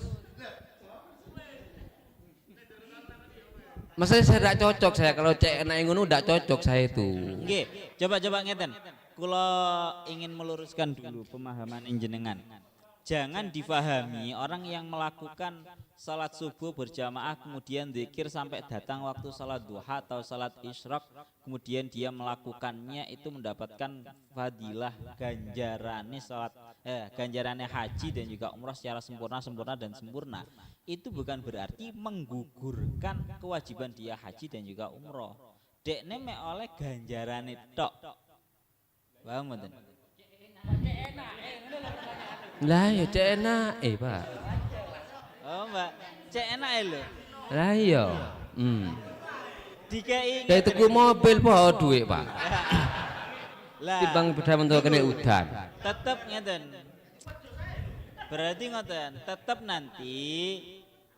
Maksudnya saya tidak cocok saya kalau cek enak ngono tidak cocok saya itu. Nggih, coba ngeten. Kula ingin meluruskan dulu pemahaman jenengan. Jangan difahami orang yang melakukan salat subuh berjamaah kemudian zikir sampai datang waktu salat duha atau salat isyraq kemudian dia melakukannya itu mendapatkan fadilah ganjarannya haji dan juga umrah secara sempurna. Itu bukan berarti menggugurkan kewajiban dia haji dan juga umrah. Dekne mek oleh ganjarane tok. Paham mboten? Lah ya cek enak Pak. Oh Mbak, cek enak lho. Lah iya. Dikei Kayak tuku mobil bawa duit Pak. Lah Timbang beda mentok kena udan. Tetep ngeten. Berarti ngoten, tetap nanti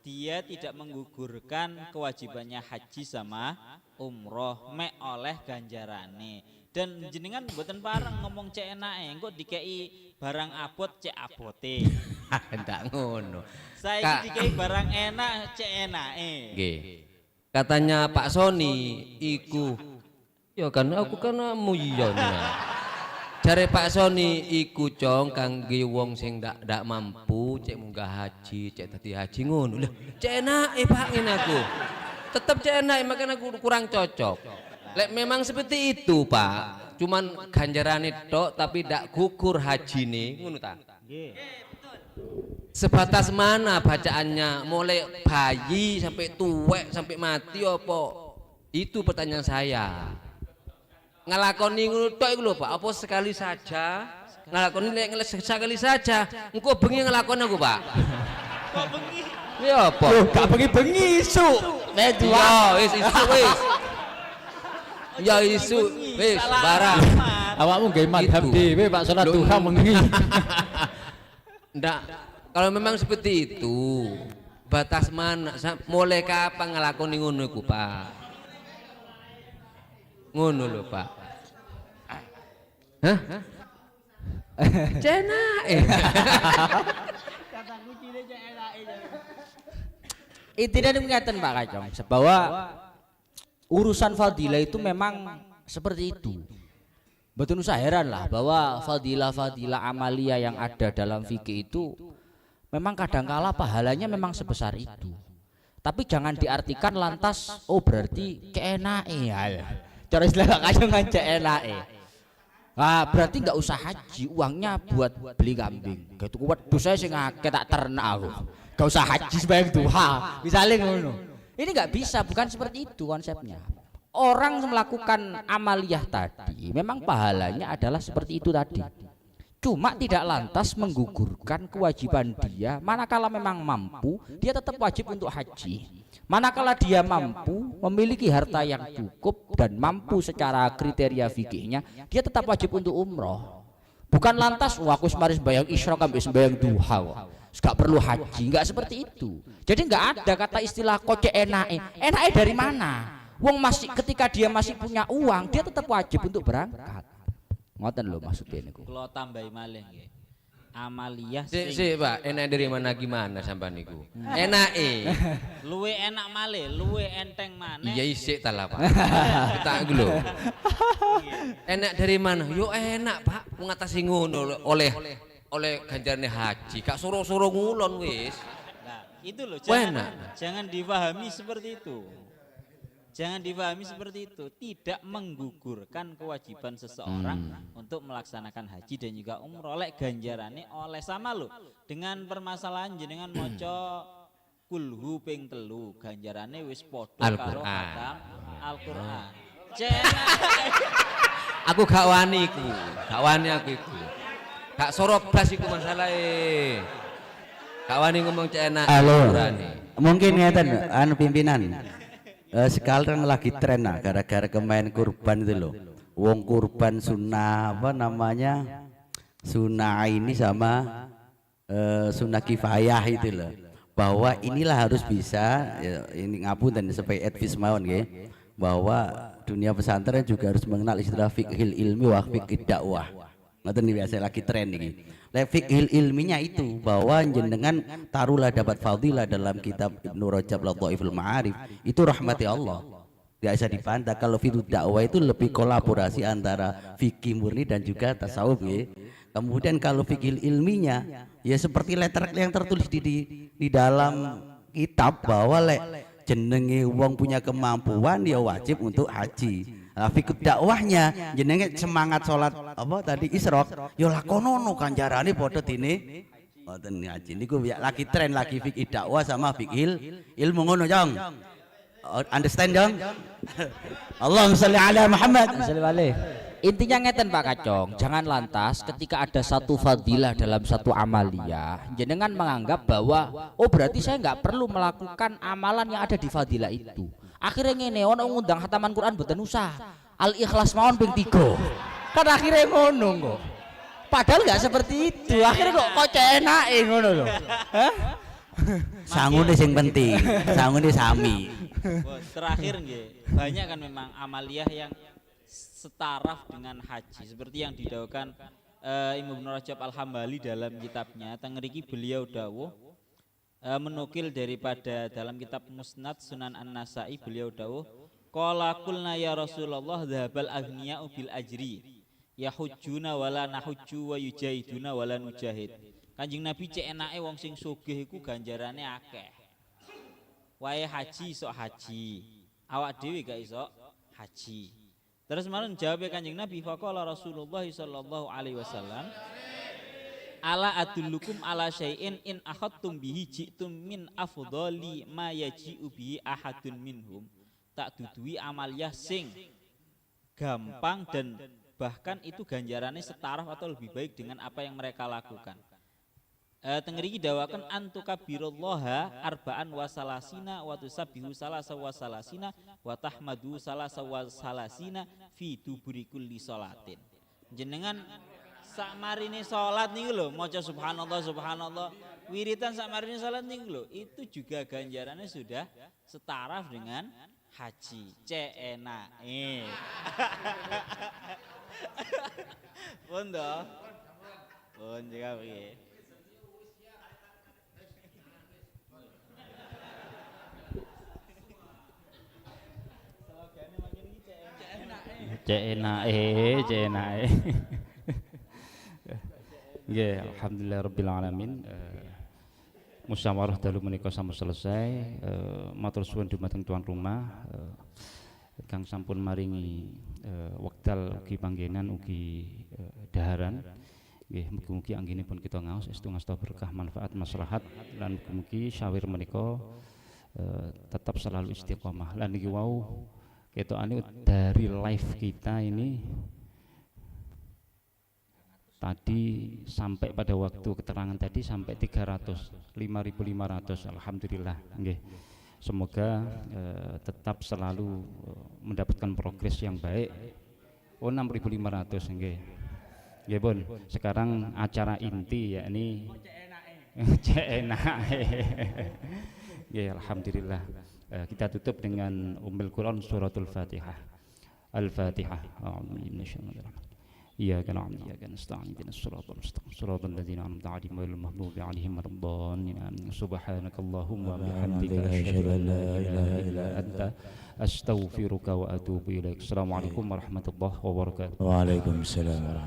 dia tidak menggugurkan kewajibannya haji sama umroh mek oleh ganjarane. Dan jenengan mboten pareng ngomong cek enake, engko dikei barang abot cek abote. Ndak ngono. Saya dikei barang enak cek enake. Nggih. Katanya Pak Sony iku ya kan aku kan muyon. Jare Pak Sony iku cong kangge wong sing ndak mampu cek munggah haji, cek dadi haji ngono. Lah cek enake Pak ngene aku. Tetep cek enake makanya aku kurang cocok. Lek memang seperti itu Pak, cuman ganjarane tok tapi ndak gugur hajine ngono ta? Nggih. Sebatas mana bacaannya, mulai bayi sampai tuwek sampai mati apa? Itu pertanyaan saya. Ngelakoni ngono tok iku lho Pak, apa sekali saja? Ngelakoni lek sekali saja, engko bengi ngelakoni aku Pak. Kok bengi? Ya apa? Loh, gak bengi isu. Ya wis isu wis. Ya isu wis barang. Awakmu nggih madhab dhewe Pak salat duha bengi. Ndak, kalau memang seperti itu, batas mana? Mulai kapan ngelakoni ngono iku Pak? Ngono lho Pak. Hah? Cenake. Kata kucine cek enake. Intinya demikian Pak Kacong, bahwa urusan fadilah itu memang seperti itu. Betul, saya heran lah bahwa fadilah-fadilah amalia yang ada dalam fikih itu memang kadangkala pahalanya memang sebesar itu. Tapi jangan diartikan lantas oh berarti keenake ya. Cara istilah kajangan keenake. Ah berarti nggak usah haji, uangnya buat beli kambing. Gitu kuat dosa sing akeh tak ternak aku. Gak usah haji sembahyang duha. Misalnya ngono. Ini nggak bisa, bukan seperti itu konsepnya. Orang melakukan amaliyah tadi memang pahalanya adalah seperti itu tadi. Cuma tidak lantas menggugurkan kewajiban dia. Manakala memang mampu, dia tetap wajib untuk haji. Manakala dia mampu, memiliki harta yang cukup dan mampu secara kriteria fikihnya, dia tetap wajib untuk umroh. Bukan lantas, wah aku semaris sembahyang isyraq sampai sembahyang duha, gak perlu haji, nggak seperti itu. Jadi nggak ada kata istilah koce enae. Enae dari mana? Wong masih ketika dia masih punya uang, dia tetap wajib untuk berangkat. Ngoten lho maksudnya niku. Kalau tambahi malih nggih. Amaliyah sih Pak, enak dari mana gimana sampai niku? Enak luwe enak malih, luwe enteng maneh. Iya isik ta lah Pak. Kita lho. Enak dari mana? Yo enak Pak, mengatasi ngono oleh ganjarane haji. Gak suruh-suruh ngulon wis. Nah, itu loh jangan dipahami seperti itu. Jangan dipahami seperti itu, tidak menggugurkan kewajiban seseorang untuk melaksanakan haji dan juga umroh. Oleh ganjarannya oleh sama loh dengan permasalahan jenengan maca kulhu ping 3 ganjarannya wis padha karo khatam Al-Qur'an. Aku gak wani iku, aku iku. Gak sorok blas iku masalahe. Gak wani ngomong enak Al-Qur'an. Mungkin ngeten anu pimpinan. Sekarang lagi tren nah gara-gara kemain kurban itu loh. Wong kurban sunnah apa namanya? Sunnah ini sama sunnah kifayah itu loh. Bahwa inilah harus bisa ini ngapunten supaya advis mawon nggih. Bahwa dunia pesantren juga harus mengenal istilah fiqhil ilmi wa fiqhid dakwah. Ngoten biasa lagi tren iki. Fiqhil ilminya itu bahwa jenengan taruhlah dapat fadilah dalam kitab Ibnu Rajab Lataiful Ma'arif itu rahmati Allah. Gak bisa dibantah. Kalau fiqh dakwah itu lebih kolaborasi antara fikih murni dan juga tasawuf ya. Kemudian kalau fiqhil ilminya ya seperti letter yang tertulis di dalam kitab bahwa jenenge wong punya kemampuan dia wajib untuk haji. Fikih dakwahnya jenenge semangat sholat apa tadi isyraq yo lakonono ganjarane padha dene ngoten ngaji niku lagi tren lagi fikih dakwah sama fikih ilmu ngono Jong. Understand Jong? Allahumma sholli ala Muhammad. Intinya ngeten Pak Kacong, jangan lantas ketika ada satu fadilah dalam satu amaliyah jenengan menganggap bahwa oh berarti saya nggak perlu melakukan amalan yang ada di fadilah itu. Akhirnya ngene ono ngundang khataman Quran mboten usah. Al-Ikhlas mawon ping 3. Kan akhirnya ngono kok. Padahal nggak seperti itu. Akhirnya kok enake ngono lho. Hah? Sangune sing penting, sangune sami. Terakhir nggih, banyak kan memang amaliyah yang setaraf dengan haji seperti yang didawuhkan Imam Ibnu Rajab Al-Hambali dalam kitabnya. Teng mriki beliau dawuh menukil daripada dalam kitab Musnad Sunan An-Nasa'i beliau dawuh qala qulna ya Rasulullah dhahabal aghniya'u bil ajri yahujjuna wala nahujju wa yujahiduna wala nujahid. Kanjeng Nabi cek enake wong sing sugih iku ganjarane akeh. Wae haji sok haji. Awak dhewe gak iso haji. Terus malah jawab Kanjeng Nabi faqala Rasulullah sallallahu alaihi wasallam ala adullukum ala syai'in in akhadtum bihi ji'tum min afdhali ma yaji'u bihi ahadun minhum. Tak dudui amaliyah sing gampang dan bahkan itu ganjarannya setaraf atau lebih baik dengan apa yang mereka lakukan. Tengeriki dawakan antukabirullaha arba'an wasalasina wa tusabbihu salasa wasalasina wa tahmadu salasa wasalasina fi duburi kulli sholatin. Jenengan sakmarine salat niku lho maca subhanallah subhanallah wiritan sakmarine salat niku lho itu juga ganjarannya sudah setaraf dengan haji. Enake. Pun to. Pun juga piye. Cek enake. Nggih, alhamdulillah rabbil alamin. Musyawarah dalu menika sampun selesai. Matur suwun dumateng tuan rumah kang sampun maringi wekdal ugi panggenan ugi daharan. Nggih, mugi-mugi anggenipun kita ngaos estu ngasta berkah manfaat maslahat lan mugi-mugi syawir menika tetap selalu istiqomah. Lan niki wau ketokane dari live kita ini tadi sampai pada waktu keterangan tadi sampai 5.500 alhamdulillah nggih. Semoga tetap selalu mendapatkan progres yang baik. 6.500 nggih. Nggih Bun, sekarang acara inti yakni cek enak. Nggih, alhamdulillah. Kita tutup dengan Ummul Quran suratul Fatihah. Al-Fatihah. إياك نعبد وإياك نستعين اهدنا الصراط المستقيم صراط الذين أنعمت عليهم غير المغضوب عليهم ولا الضالين سبحانك اللهم وبحمدك أشهد أن لا إله إلا أنت أستغفرك وأتوب إليك السلام عليكم ورحمة الله وبركاته. وعليكم السلام ورحمة الله.